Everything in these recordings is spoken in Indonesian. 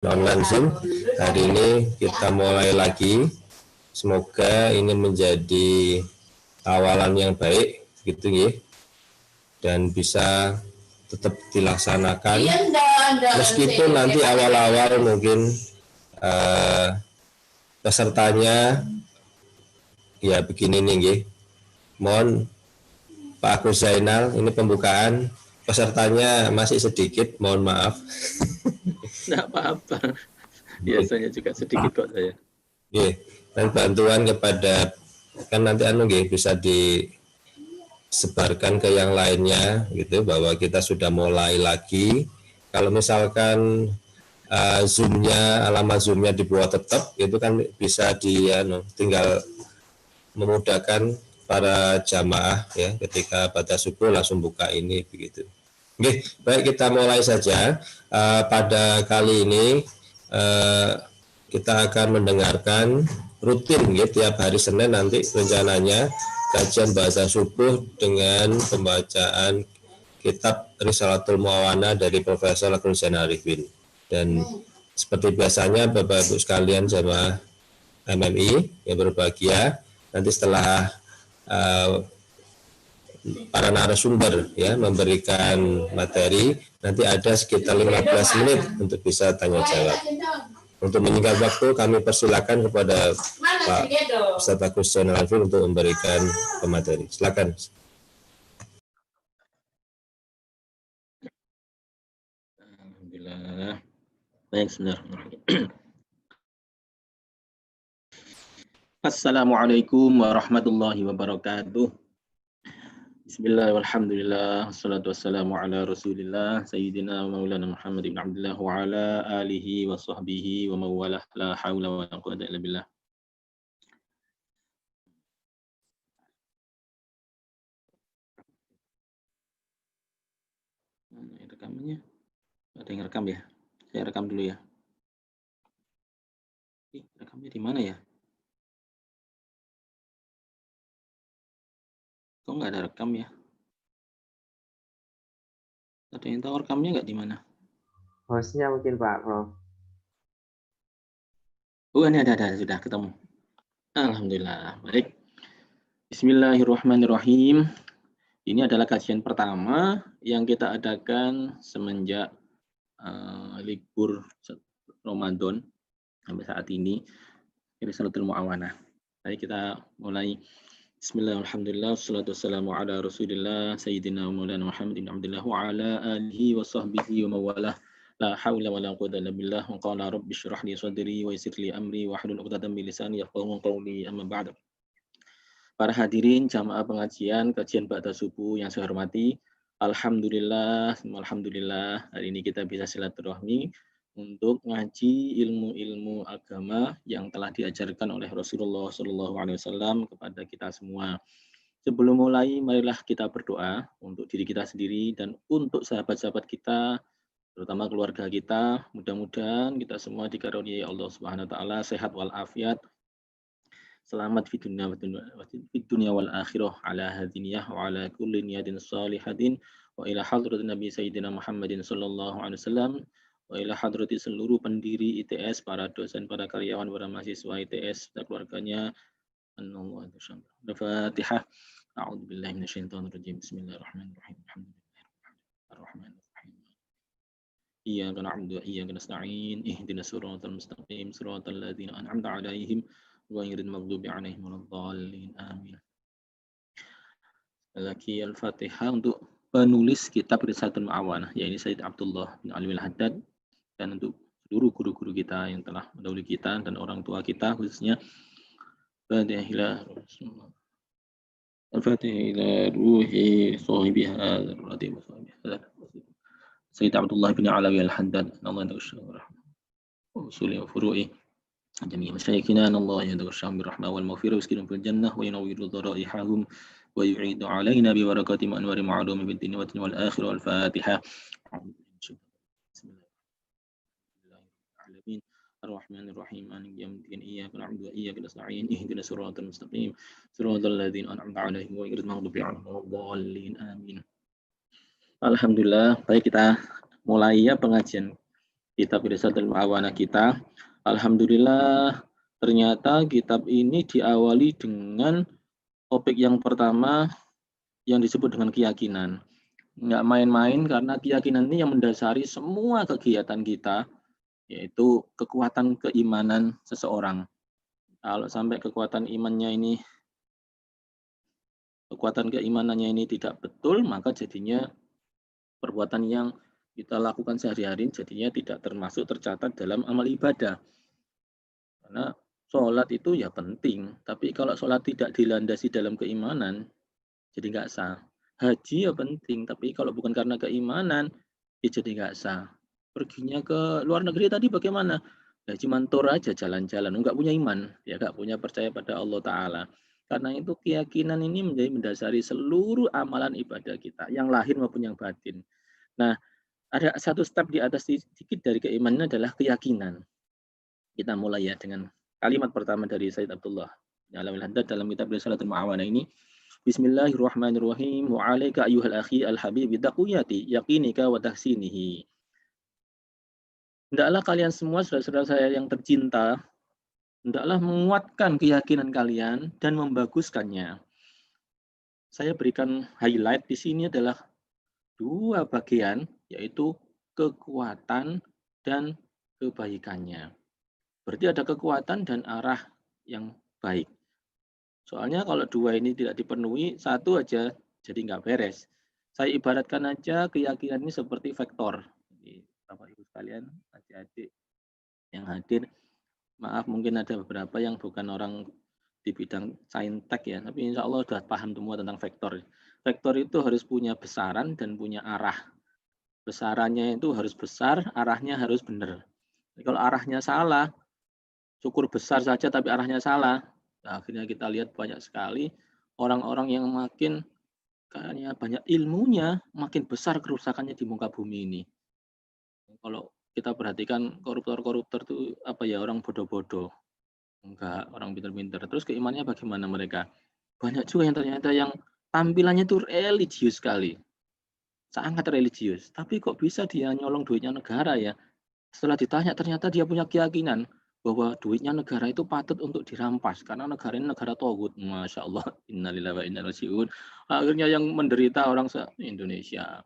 online Zoom. Hari ini kita mulai lagi. Semoga ini menjadi awalan yang baik gitu ya. Dan bisa tetap dilaksanakan meskipun nanti awal-awal mungkin pesertanya ya begini nih ya. Mohon Pak Agus Zainal, ini pembukaan, pesertanya masih sedikit, mohon maaf. Tidak apa-apa, biasanya juga sedikit kok saya. Dan bantuan kepada, kan nanti bisa disebarkan ke yang lainnya gitu, bahwa kita sudah mulai lagi. Kalau misalkan Zoom-nya, alamat Zoom-nya dibuat tetap, itu kan bisa tinggal memudahkan para jamaah ya ketika pada subuh langsung buka ini begitu. Oke, baik, kita mulai saja. Pada kali ini kita akan mendengarkan rutin ya, tiap hari Senin nanti rencananya kajian bahasa subuh dengan pembacaan kitab Risalatul Muawana dari Profesor Agus Arifin. Dan seperti biasanya Bapak Ibu sekalian jamaah MMI yang berbahagia, nanti setelah para narasumber ya memberikan materi, nanti ada sekitar 15 menit untuk bisa tanya jawab. Untuk menyingkat waktu, kami persilakan kepada Pak Ustaz Agus Zainal Arifin untuk memberikan pemateri. Silakan. Alhamdulillah. Baik, bismillahirrahmanirrahim. Assalamualaikum warahmatullahi wabarakatuh. Bismillah walhamdulillah, wassalatu wassalamu ala rasulillah, sayyidina wa maulana Muhammad ibn Abdullah wa ala alihi wa sahbihi wa mawalah, la hawla wa la quwwata illa billah. Mana rekamannya? Ada yang rekam ya? Saya rekam dulu ya. Rekamnya di mana ya? Kok nggak ada rekam ya? Ada yang tahu rekamnya nggak di mana? Hostnya mungkin Pak Prof. Oh, ini ada, sudah ketemu. Alhamdulillah, baik. Bismillahirrahmanirrahim. Ini adalah kajian pertama yang kita adakan semenjak libur Ramadan sampai saat ini. Risalatul Muawana. Baik, kita mulai. Bismillahirrahmanirrahim. Wassalatu wassalamu ala Rasulillah Sayyidina Maulana Muhammad bin Abdullah wa ala alihi wa sahbihi wa mawalah. La haula wa la quwwata illa billah. Wa qala rabbi shrah li sadri wa yassir li amri wa hlul 'uqdatam min lisani yafqahu qawli, amma ba'd. Para hadirin jamaah pengajian kajian ba'da subuh yang saya hormati, alhamdulillah hari ini kita bisa silaturahmi untuk ngaji ilmu-ilmu agama yang telah diajarkan oleh Rasulullah SAW kepada kita semua. Sebelum mulai, marilah kita berdoa untuk diri kita sendiri dan untuk sahabat-sahabat kita, terutama keluarga kita. Mudah-mudahan kita semua dikaruniai Allah Subhanahu wa taala sehat walafiat, selamat fid dunya wal akhirah, ala hadiniyah wa ala kulli niyatin salihatin, wa ila hadratin Nabi Sayyidina Muhammadin sallallahu alaihi wasallam, wa ila hadrati seluruh pendiri ITS, para dosen, para karyawan, para mahasiswa ITS dan keluarganya. Al-Fatihah. A'udzubillahi minasyaitonir rajim. Bismillahirrahmanirrahim. Alhamdulillahirrahmanirrahim. Iyyaka na'budu wa iyyaka nasta'in. Ihdinas siratal mustaqim, siratal ladzina an'amta 'alaihim ghairil maghdubi 'alaihim waladdallin. Amin. Lagi Al-Fatihah untuk penulis kitab Risalatul Muawana, yaitu Sayyid Abdullah bin Ali Al-Haddad, dan untuk seluruh guru-guru kita yang telah mendahului kita dan orang tua kita khususnya. Al-Fatihah ila ruhi sahibiha al-radim Sayyid Abdullah bin Ali Al-Haddad, Allah yataghashshahu rahmah wa usuli wa furu'i jami'a masyayikhina, Allah yataghashshahum birrahmah wal maghfirah wa yuskinhum fil jannah wa yunawwiru dharaihahum wa yu'idu alaina bi barakati anwari ma'lumi fid dunya wal akhirah. Al-Fatihah. Bismillahirrahmanirrahim. Ar-Rahmanir-Rahim. Maliki yaumiddin. Iyyaka na'budu wa iyyaka nasta'in. Ihdinas siratal mustaqim, siratal ladzina an'amta 'alaihim ghairil maghdubi 'alaihim waladdallin. Amin. Alhamdulillah, baik, kita mulai ya pengajian kitab Risalah Mu'awanah kita. Alhamdulillah, ternyata kitab ini diawali dengan topik yang pertama yang disebut dengan keyakinan. Nggak main-main karena keyakinan ini yang mendasari semua kegiatan kita, yaitu kekuatan keimanan seseorang. Kalau sampai kekuatan keimanannya ini tidak betul, maka jadinya perbuatan yang kita lakukan sehari-hari jadinya tidak tercatat dalam amal ibadah. Karena sholat itu ya penting, tapi kalau sholat tidak dilandasi dalam keimanan, jadi nggak sah. Haji ya penting, tapi kalau bukan karena keimanan, ya jadi nggak sah. Perginya ke luar negeri tadi bagaimana? Ya cuma tur aja jalan-jalan, nggak punya iman, ya nggak punya percaya pada Allah Ta'ala. Karena itu keyakinan ini menjadi mendasari seluruh amalan ibadah kita, yang lahir maupun yang batin. Nah, ada satu step di atas sedikit dari keimanan adalah keyakinan. Kita mulai ya dengan kalimat pertama dari Sayyid Abdullah Alamil Haddad dalam kitab Risalatul Mu'awanah ini. Bismillahirrahmanirrahim. Wa 'alaika ayyuhal akhi al-habib bidaquyati yaqinika wa tahsinihi. Hendaklah kalian semua saudara-saudara saya yang tercinta, hendaklah menguatkan keyakinan kalian dan membaguskannya. Saya berikan highlight di sini adalah dua bagian, yaitu kekuatan dan kebaikannya. Berarti ada kekuatan dan arah yang baik. Soalnya kalau dua ini tidak dipenuhi, satu aja jadi nggak beres. Saya ibaratkan aja keyakinan ini seperti vektor. Jadi, Bapak Ibu sekalian, adik-adik yang hadir, maaf mungkin ada beberapa yang bukan orang di bidang saintek ya, tapi insya Allah sudah paham semua tentang vektor. Vektor itu harus punya besaran dan punya arah. Besarannya itu harus besar, arahnya harus benar. Jadi kalau arahnya salah, syukur besar saja tapi arahnya salah. Nah, akhirnya kita lihat banyak sekali orang-orang yang makin kayaknya banyak ilmunya, makin besar kerusakannya di muka bumi ini. Kalau kita perhatikan koruptor-koruptor itu apa ya, orang bodoh-bodoh. Enggak, orang pintar-pintar. Terus keimanannya bagaimana mereka? Banyak juga yang ternyata yang tampilannya itu religius sekali. Sangat religius. Tapi kok bisa dia nyolong duitnya negara ya? Setelah ditanya ternyata dia punya keyakinan bahwa duitnya negara itu patut untuk dirampas karena negara ini negara togut. Masya Allah, innalillahi wa inna ilaihi raji'un. Akhirnya yang menderita orang Indonesia.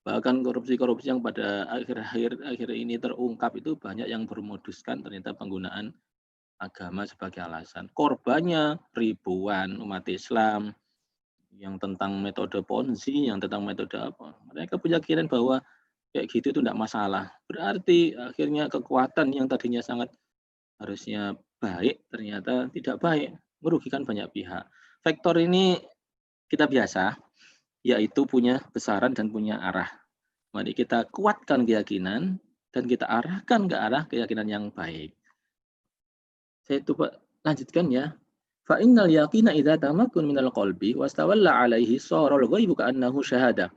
Bahkan korupsi-korupsi yang pada akhir ini terungkap itu banyak yang bermoduskan ternyata penggunaan agama sebagai alasan. Korbannya ribuan umat Islam yang tentang metode Ponzi, yang tentang metode apa. Mereka punya keyakinan bahwa kayak gitu itu tidak masalah. Berarti akhirnya kekuatan yang tadinya sangat harusnya baik ternyata tidak baik, merugikan banyak pihak. Vektor ini kita biasa, yaitu punya besaran dan punya arah. Mari kita kuatkan keyakinan dan kita arahkan ke arah keyakinan yang baik. Saya coba lanjutkan ya. Fa innal yaqina idza tamakkun minal qalbi wastawalla alaihi sara al-ghaibu ka'annahu syahadah.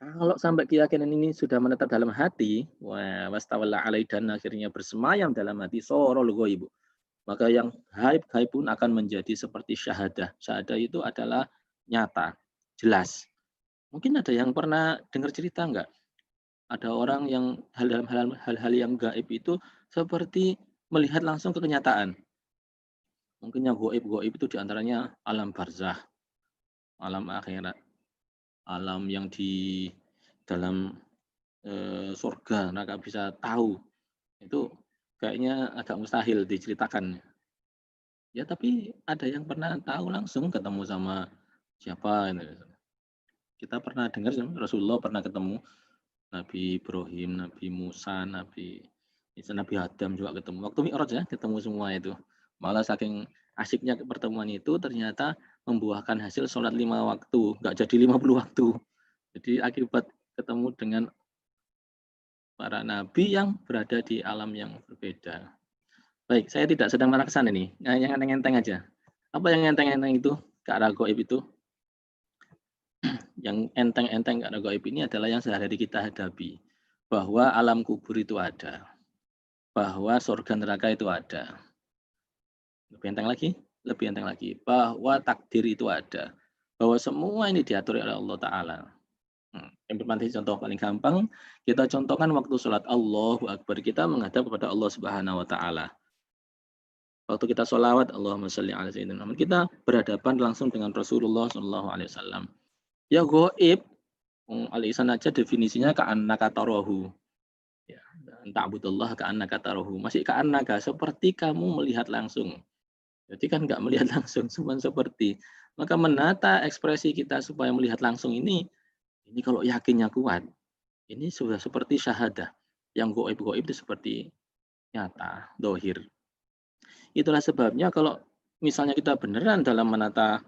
Kalau sampai keyakinan ini sudah menetap dalam hati, wastawalla alaihi dan akhirnya bersemayam dalam hati sara al-ghaibu. Maka yang gaib pun akan menjadi seperti syahadah. Syahadah itu adalah nyata, jelas. Mungkin ada yang pernah dengar cerita enggak? Ada orang yang hal-hal yang gaib itu seperti melihat langsung ke kenyataan. Mungkin yang gaib itu diantaranya alam barzah, alam akhirat, alam yang di dalam surga, mereka bisa tahu. Itu kayaknya agak mustahil diceritakan. Ya tapi ada yang pernah tahu langsung ketemu sama siapa. Kita pernah dengar Rasulullah pernah ketemu Nabi Ibrahim, Nabi Musa, Nabi Adam juga ketemu. Waktu Mi'raj ya, ketemu semua itu. Malah saking asyiknya pertemuan itu ternyata membuahkan hasil sholat 5 waktu, nggak jadi 50 waktu. Jadi akibat ketemu dengan para nabi yang berada di alam yang berbeda. Baik, saya tidak sedang mengarah ke sana nih. Nah, yang enteng-enteng aja. Apa yang enteng-enteng itu? Ke arah gaib itu? Yang enteng-enteng ke arah gaib ini adalah yang sehari-hari kita hadapi. Bahwa alam kubur itu ada. Bahwa surga neraka itu ada. Lebih enteng lagi? Lebih enteng lagi. Bahwa takdir itu ada. Bahwa semua ini diatur oleh Allah Ta'ala. Implementasi contoh paling gampang, kita contohkan waktu sholat Allahu Akbar, kita menghadap kepada Allah Subhanahu wa Ta'ala. Waktu kita sholawat, Allahumma sholli ala sayyidina Muhammad, kita berhadapan langsung dengan Rasulullah Shallallahu Alaihi Wasallam. Ya goib, al-ihsan aja definisinya ka'annaka tarahu. Ya, ta'budullah ka'annaka tarahu. Masih ka'annaka, seperti kamu melihat langsung. Jadi kan nggak melihat langsung, cuma seperti. Maka menata ekspresi kita supaya melihat langsung ini kalau yakinnya kuat, ini sudah seperti syahadah. Yang goib-goib itu seperti nyata, dohir. Itulah sebabnya kalau misalnya kita beneran dalam menata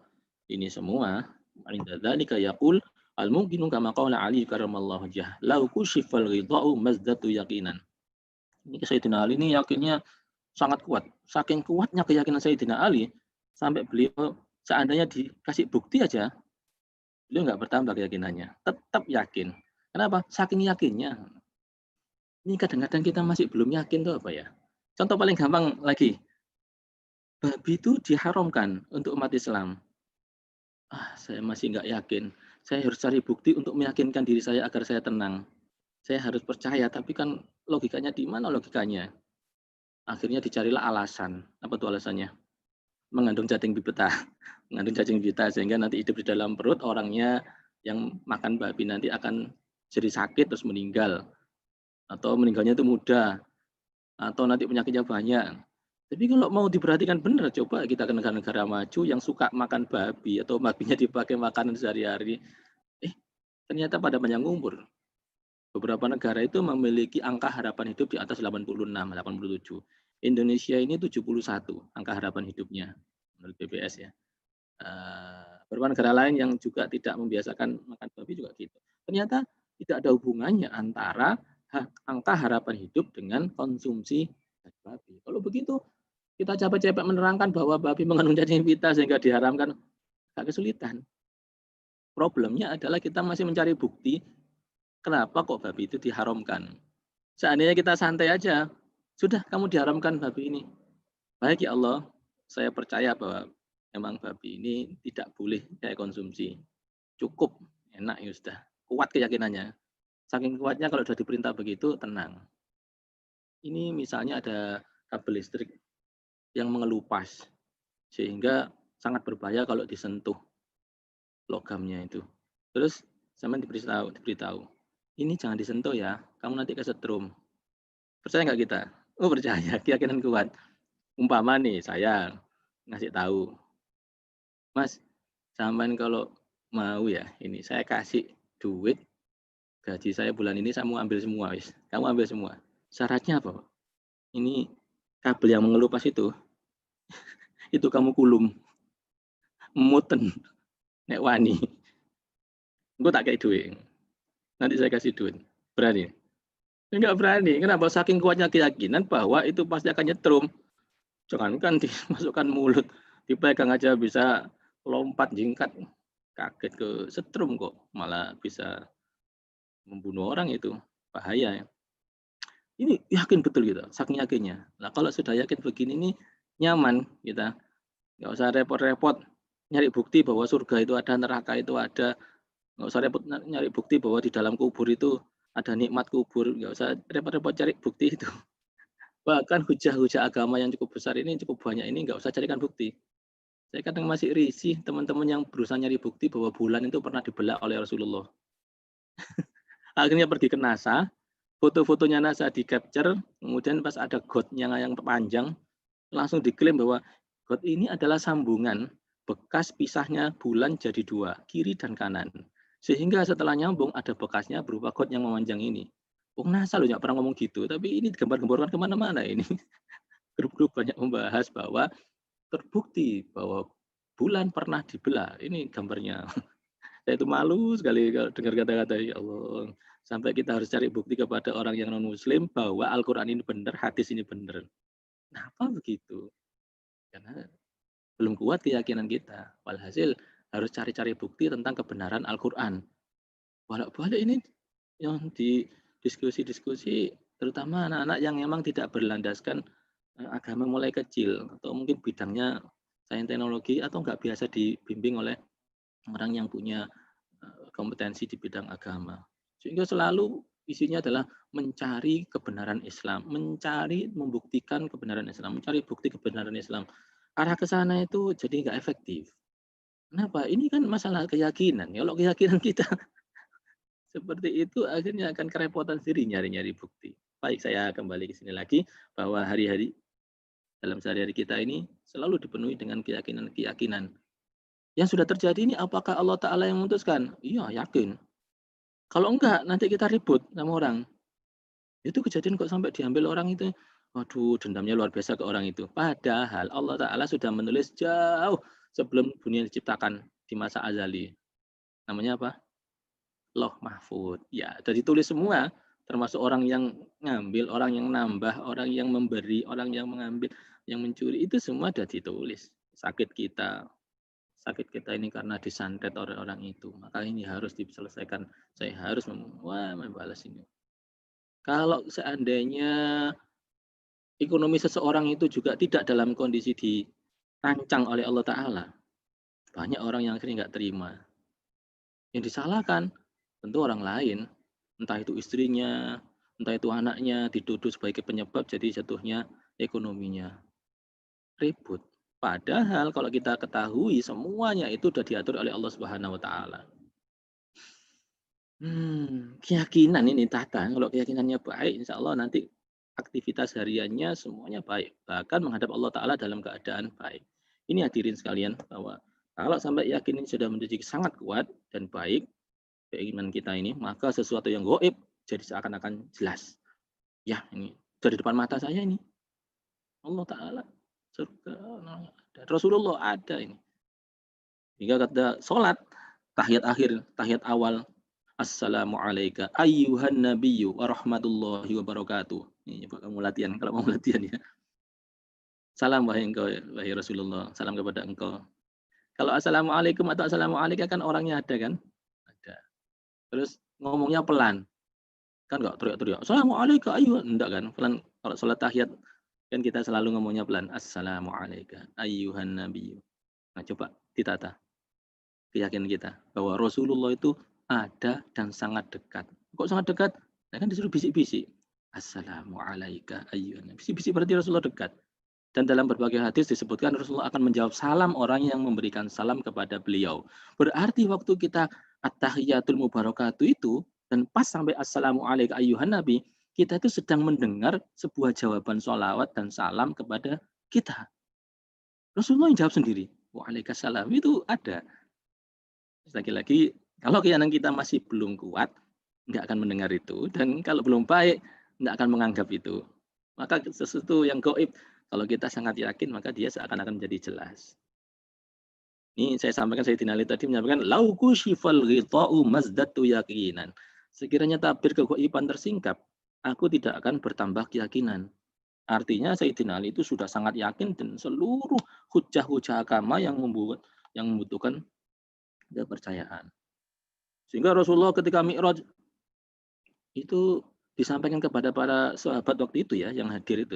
ini semua, indadzalika yaqul al-mumkinu kama qala Ali karamallahu wajhah, law kushifal ghidha'u mazdatu yaqinan. Ini Sayyidina Ali ini yakinnya sangat kuat. Saking kuatnya keyakinan Sayyidina Ali, sampai beliau seandainya dikasih bukti aja, beliau nggak bertambah keyakinannya. Tetap yakin. Kenapa? Saking yakinnya. Ini kadang-kadang kita masih belum yakin tuh apa ya. Contoh paling gampang lagi. Babi itu diharamkan untuk umat Islam. Saya masih nggak yakin. Saya harus cari bukti untuk meyakinkan diri saya agar saya tenang. Saya harus percaya, tapi kan logikanya di mana logikanya? Akhirnya dicarilah alasan. Apa tuh alasannya? Mengandung cacing bibita. Mengandung cacing bibita sehingga nanti hidup di dalam perut orangnya yang makan babi nanti akan jadi sakit terus meninggal. Atau meninggalnya itu mudah. Atau nanti penyakitnya banyak. Tapi kalau mau diperhatikan benar, coba kita ke negara-negara maju yang suka makan babi atau babinya dipakai makanan sehari-hari. Ternyata pada panjang umur. Beberapa negara itu memiliki angka harapan hidup di atas 86, 87. Indonesia ini 71 angka harapan hidupnya menurut BPS ya. Beberapa negara lain yang juga tidak membiasakan makan babi juga gitu. Ternyata tidak ada hubungannya antara angka harapan hidup dengan konsumsi babi. Kalau begitu kita capek-capek menerangkan bahwa babi mengandung cacing bibita sehingga diharamkan, agak kesulitan. Problemnya adalah kita masih mencari bukti kenapa kok babi itu diharamkan. Seandainya kita santai aja, sudah kamu diharamkan babi ini. Baik ya Allah, saya percaya bahwa memang babi ini tidak boleh saya konsumsi. Cukup, enak ya sudah. Kuat keyakinannya. Saking kuatnya kalau sudah diperintah begitu, tenang. Ini misalnya ada kabel listrik yang mengelupas sehingga sangat berbahaya kalau disentuh logamnya itu. Terus saya diberitahu, ini jangan disentuh ya, kamu nanti kesetrum. Percaya nggak kita? Oh percaya, keyakinan kuat. Umpama nih saya ngasih tahu, Mas, sampean kalau mau ya, ini saya kasih duit, gaji saya bulan ini saya mau ambil semua, wis. Kamu ambil semua. Syaratnya apa? Ini kabel yang mengelupas itu kamu kulum, muten, nek wani. Gue tak kayak duit. Nanti saya kasih duit. Berani? Enggak berani. Kenapa? Saking kuatnya keyakinan bahwa itu pasti akan nyetrum. Jangankan dimasukkan mulut, dipegang aja bisa lompat jingkat. Kaget ke setrum kok. Malah bisa membunuh orang itu. Bahaya ya. Ini yakin betul gitu, saking yakinnya. Nah kalau sudah yakin begini nih nyaman kita, nggak usah repot-repot nyari bukti bahwa surga itu ada, neraka itu ada, nggak usah repot nyari bukti bahwa di dalam kubur itu ada nikmat kubur, nggak usah repot-repot cari bukti itu. Bahkan hujah-hujah agama yang cukup besar ini, cukup banyak ini nggak usah carikan bukti. Saya kadang masih risih teman-teman yang berusaha nyari bukti bahwa bulan itu pernah dibelah oleh Rasulullah. Akhirnya pergi ke NASA, foto-fotonya NASA di capture, kemudian pas ada godnya yang panjang, langsung diklaim bahwa god ini adalah sambungan bekas pisahnya bulan jadi dua, kiri dan kanan. Sehingga setelah nyambung ada bekasnya berupa god yang memanjang ini. NASA loh nggak pernah ngomong gitu, tapi ini digambar-gambarkan kemana-mana ini. Grup-grup banyak membahas bahwa terbukti bahwa bulan pernah dibelah. Ini gambarnya. Saya itu malu sekali kalau dengar kata-kata ya Allah. Sampai kita harus cari bukti kepada orang yang non-muslim bahwa Al-Quran ini benar, hadis ini benar. Kenapa begitu? Karena belum kuat keyakinan kita. Walhasil harus cari-cari bukti tentang kebenaran Al-Quran. Bolak-balik ini yang di diskusi-diskusi, terutama anak-anak yang memang tidak berlandaskan agama mulai kecil, atau mungkin bidangnya sains teknologi, atau nggak biasa dibimbing oleh orang yang punya kompetensi di bidang agama. Sehingga selalu isinya adalah mencari kebenaran Islam, membuktikan kebenaran Islam, mencari bukti kebenaran Islam. Arah ke sana itu jadi nggak efektif. Kenapa? Ini kan masalah keyakinan. Kalau keyakinan kita seperti itu, akhirnya akan kerepotan sendiri nyari-nyari bukti. Baik, saya kembali ke sini lagi, bahwa hari-hari dalam sehari-hari kita ini selalu dipenuhi dengan keyakinan-keyakinan. Yang sudah terjadi ini apakah Allah Ta'ala yang memutuskan? Iya, yakin. Kalau enggak, nanti kita ribut sama orang. Itu kejadian kok sampai diambil orang itu. Waduh, dendamnya luar biasa ke orang itu. Padahal Allah Ta'ala sudah menulis jauh sebelum dunia diciptakan di masa azali. Namanya apa? Loh Mahfud. Ya, sudah ditulis semua. Termasuk orang yang ngambil, orang yang nambah, orang yang memberi, orang yang mengambil, yang mencuri. Itu semua sudah ditulis. Sakit kita ini karena disantet oleh orang itu. Maka ini harus diselesaikan. Saya harus membalas ini. Kalau seandainya ekonomi seseorang itu juga tidak dalam kondisi dirancang oleh Allah Ta'ala, banyak orang yang akhirnya nggak terima. Yang disalahkan tentu orang lain, entah itu istrinya, entah itu anaknya, dituduh sebagai penyebab jadi jatuhnya ekonominya. Ribut. Padahal kalau kita ketahui semuanya itu sudah diatur oleh Allah Subhanahu wa Ta'ala. Keyakinan ini tata. Kalau keyakinannya baik, insya Allah nanti aktivitas hariannya semuanya baik. Bahkan menghadap Allah Ta'ala dalam keadaan baik. Ini hadirin sekalian, bahwa kalau sampai yakin ini sudah menjadi sangat kuat dan baik, keinginan kita ini, maka sesuatu yang gaib jadi seakan-akan jelas. Ya, ini dari depan mata saya ini. Allah Ta'ala, surga, Rasulullah ada ini. Hingga kata sholat, tahiyat akhir, tahiyat awal, Assalamualaikum ayyuhan nabiyyu wa rahmatullahi wa barakatuh. Ini Pak, kamu latihan, kalau mau latihan ya. Salam wahai engkau, wahai Rasulullah. Salam kepada engkau. Kalau assalamualaikum atau assalamualaikum kan orangnya ada kan? Ada. Terus ngomongnya pelan. Kan enggak teriak-teriak. Assalamualaikum ayyuhan. Enggak kan? Pelan. Kalau sholat tahiyat kan kita selalu ngomongnya pelan. Assalamualaikum ayyuhan nabiyyu. Nah, coba ditata keyakinan kita bahwa Rasulullah itu ada dan sangat dekat. Kok sangat dekat? Nah, kan disuruh bisik-bisik. Assalamualaikum ayyuhan. Bisik-bisik berarti Rasulullah dekat. Dan dalam berbagai hadis disebutkan Rasulullah akan menjawab salam orang yang memberikan salam kepada beliau. Berarti waktu kita at-tahiyatul mubarakatuh itu, dan pas sampai assalamualaikum ayyuhan nabi, kita itu sedang mendengar sebuah jawaban sholawat dan salam kepada kita. Rasulullah yang jawab sendiri. Waalaikumsalam. Itu ada. Lagi-lagi, kalau keyakinan kita masih belum kuat, nggak akan mendengar itu. Dan kalau belum baik, nggak akan menganggap itu. Maka sesuatu yang gaib, kalau kita sangat yakin, maka dia seakan-akan menjadi jelas. Ini saya sampaikan, Sayyidina Ali tadi menyampaikan, lauku syifal ghita'u mazdatu yakinan. Sekiranya tabir kegaiban tersingkap, aku tidak akan bertambah keyakinan. Artinya Sayyidina Ali itu sudah sangat yakin dan seluruh hujah-hujah agama yang membutuhkan kepercayaan. Sehingga Rasulullah ketika Mi'raj itu disampaikan kepada para sahabat waktu itu ya, yang hadir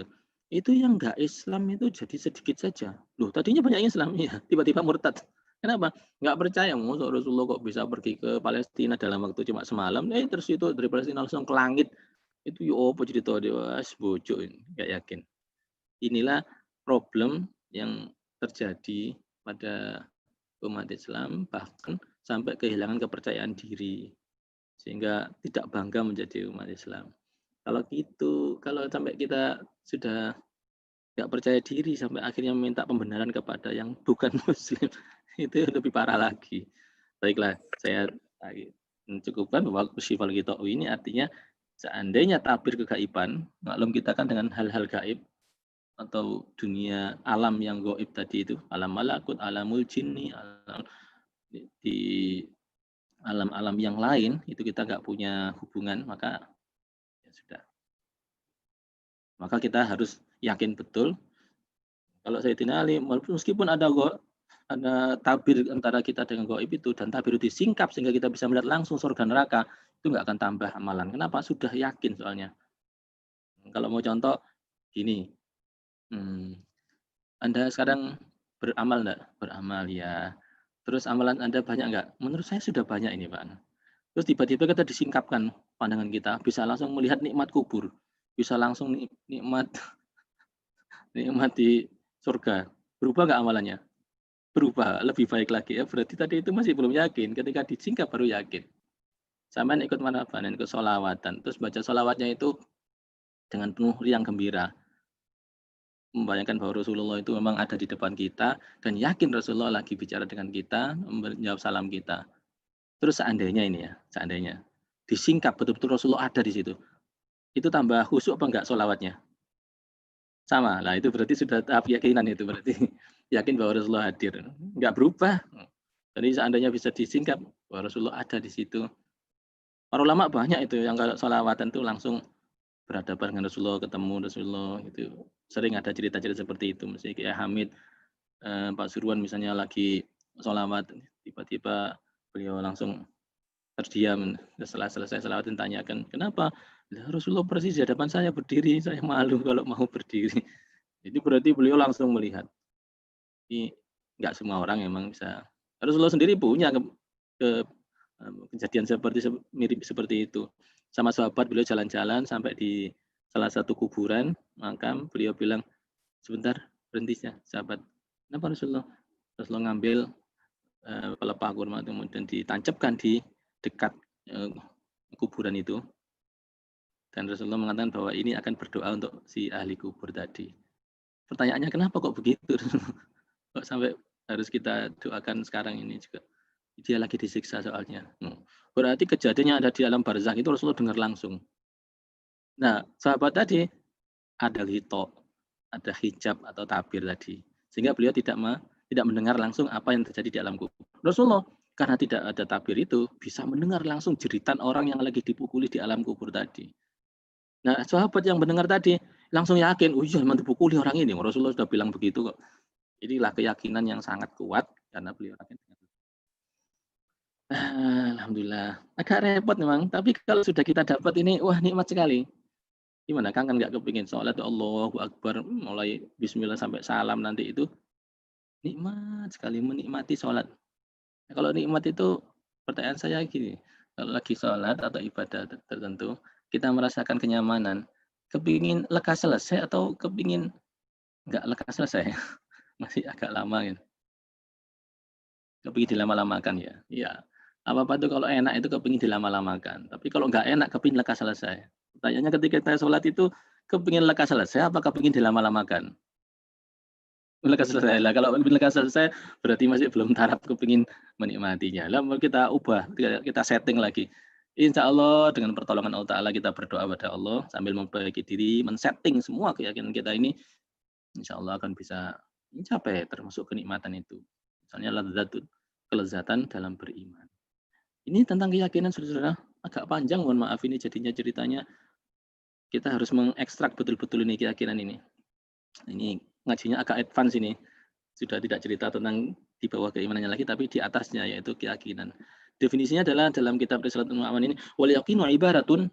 itu yang enggak Islam itu jadi sedikit saja. Loh, tadinya banyak Islam ya, tiba-tiba murtad. Kenapa? Enggak percaya, Rasulullah kok bisa pergi ke Palestina dalam waktu cuma semalam, terus itu dari Palestina langsung ke langit. Itu yo apa cerita dia, bojo, enggak yakin. Inilah problem yang terjadi pada umat Islam, bahkan sampai kehilangan kepercayaan diri sehingga tidak bangga menjadi umat Islam. Kalau gitu, kalau sampai kita sudah nggak percaya diri sampai akhirnya meminta pembenaran kepada yang bukan Muslim, itu lebih parah lagi. Baiklah, saya mencukupkan bahwa syifal kita ini artinya seandainya tabir kegaiban, maklum kita kan dengan hal-hal gaib atau dunia alam yang gaib tadi itu, alam malakut, alamul jinni, alam di alam-alam yang lain itu kita nggak punya hubungan, maka ya sudah. Maka kita harus yakin betul kalau Sayyidina Ali, meskipun ada tabir antara kita dengan gaib itu dan tabir itu disingkap sehingga kita bisa melihat langsung surga neraka, itu nggak akan tambah amalan. Kenapa? Sudah yakin soalnya. Kalau mau contoh gini, Anda sekarang beramal enggak? Beramal ya. Terus amalan Anda banyak enggak? Menurut saya sudah banyak ini, Pak. Terus tiba-tiba kita disingkapkan pandangan kita, bisa langsung melihat nikmat kubur, bisa langsung nikmat di surga. Berubah nggak amalannya? Berubah, lebih baik lagi ya. Berarti tadi itu masih belum yakin, ketika disingkap baru yakin. Sampai ikut manafanan, ikut sholawatan, terus baca sholawatnya itu dengan penuh riang gembira. Membayangkan bahwa Rasulullah itu memang ada di depan kita, dan yakin Rasulullah lagi bicara dengan kita, menjawab salam kita. Terus seandainya ini ya, seandainya disingkap betul-betul Rasulullah ada di situ, itu tambah khusyuk apa enggak sholawatnya? Sama, lah itu berarti sudah tahap keyakinan itu berarti yakin bahwa Rasulullah hadir, enggak berubah. Jadi seandainya bisa disingkap bahwa Rasulullah ada di situ. Para ulama banyak itu yang kalau sholawatan itu langsung berhadapan dengan Rasulullah, ketemu Rasulullah gitu. Sering ada cerita-cerita seperti itu, mesti kayak Hamid, Pak Surwan misalnya lagi sholawat, tiba-tiba beliau langsung terdiam. Setelah selesai sholawat ditanyakan, kenapa? Rasulullah persis di hadapan saya berdiri, saya malu kalau mau berdiri. Itu berarti beliau langsung melihat. Ini nggak semua orang memang bisa. Rasulullah sendiri punya kejadian mirip seperti itu. Sama sahabat beliau jalan-jalan sampai di salah satu kuburan makam, beliau bilang, sebentar berhenti ya sahabat. Kenapa Rasulullah? Rasulullah ngambil pelepah kurma kemudian ditancapkan di dekat kuburan itu. Dan Rasulullah mengatakan bahwa ini akan berdoa untuk si ahli kubur tadi. Pertanyaannya kenapa kok begitu? Kok sampai harus kita doakan sekarang ini juga? Dia lagi disiksa soalnya. Berarti kejadiannya ada di alam barzakh itu Rasulullah dengar langsung. Nah, sahabat tadi ada hito, ada hijab atau tabir tadi. Sehingga beliau tidak mendengar langsung apa yang terjadi di alam kubur. Rasulullah karena tidak ada tabir itu bisa mendengar langsung jeritan orang yang lagi dipukuli di alam kubur tadi. Nah, sahabat yang mendengar tadi langsung yakin, oh iya memang dipukuli orang ini. Rasulullah sudah bilang begitu kok. Inilah keyakinan yang sangat kuat karena beliau yakin. Alhamdulillah. Agak repot memang, tapi kalau sudah kita dapat ini, wah nikmat sekali. Gimana, kangen nggak kepingin sholat, Allahu Akbar, mulai bismillah sampai salam nanti itu. Nikmat sekali menikmati sholat. Nah, kalau nikmat itu, pertanyaan saya gini, kalau lagi sholat atau ibadah tertentu, kita merasakan kenyamanan, kepingin lekas selesai atau kepingin nggak lekas selesai? Masih agak lama gitu. Kepingin dilama-lamakan ya. Iya. Apa-apa itu kalau enak itu kepingin dilama-lamakan. Tapi kalau nggak enak kepingin lekas selesai. Pertanyaannya ketika kita sholat itu kepingin lekas selesai apa kepingin dilama-lamakan? Lekas selesai lah. Kalau lekas selesai berarti masih belum taraf kepingin menikmatinya. Lalu kita ubah, kita setting lagi. Insya Allah dengan pertolongan Allah Ta'ala kita berdoa pada Allah sambil memperbaiki diri, men-setting semua keyakinan kita ini, insya Allah akan bisa mencapai termasuk kenikmatan itu. Misalnya kelezatan dalam beriman. Ini tentang keyakinan, saudara-saudara, agak panjang, mohon maaf ini jadinya ceritanya. Kita harus mengekstrak betul-betul ini keyakinan ini. Ini ngajinya agak advance ini. Sudah tidak cerita tentang di bawah keimanannya lagi, tapi di atasnya yaitu keyakinan. Definisinya adalah dalam kitab Risalatul Mu'awan ini, wal yaqinu ibaratun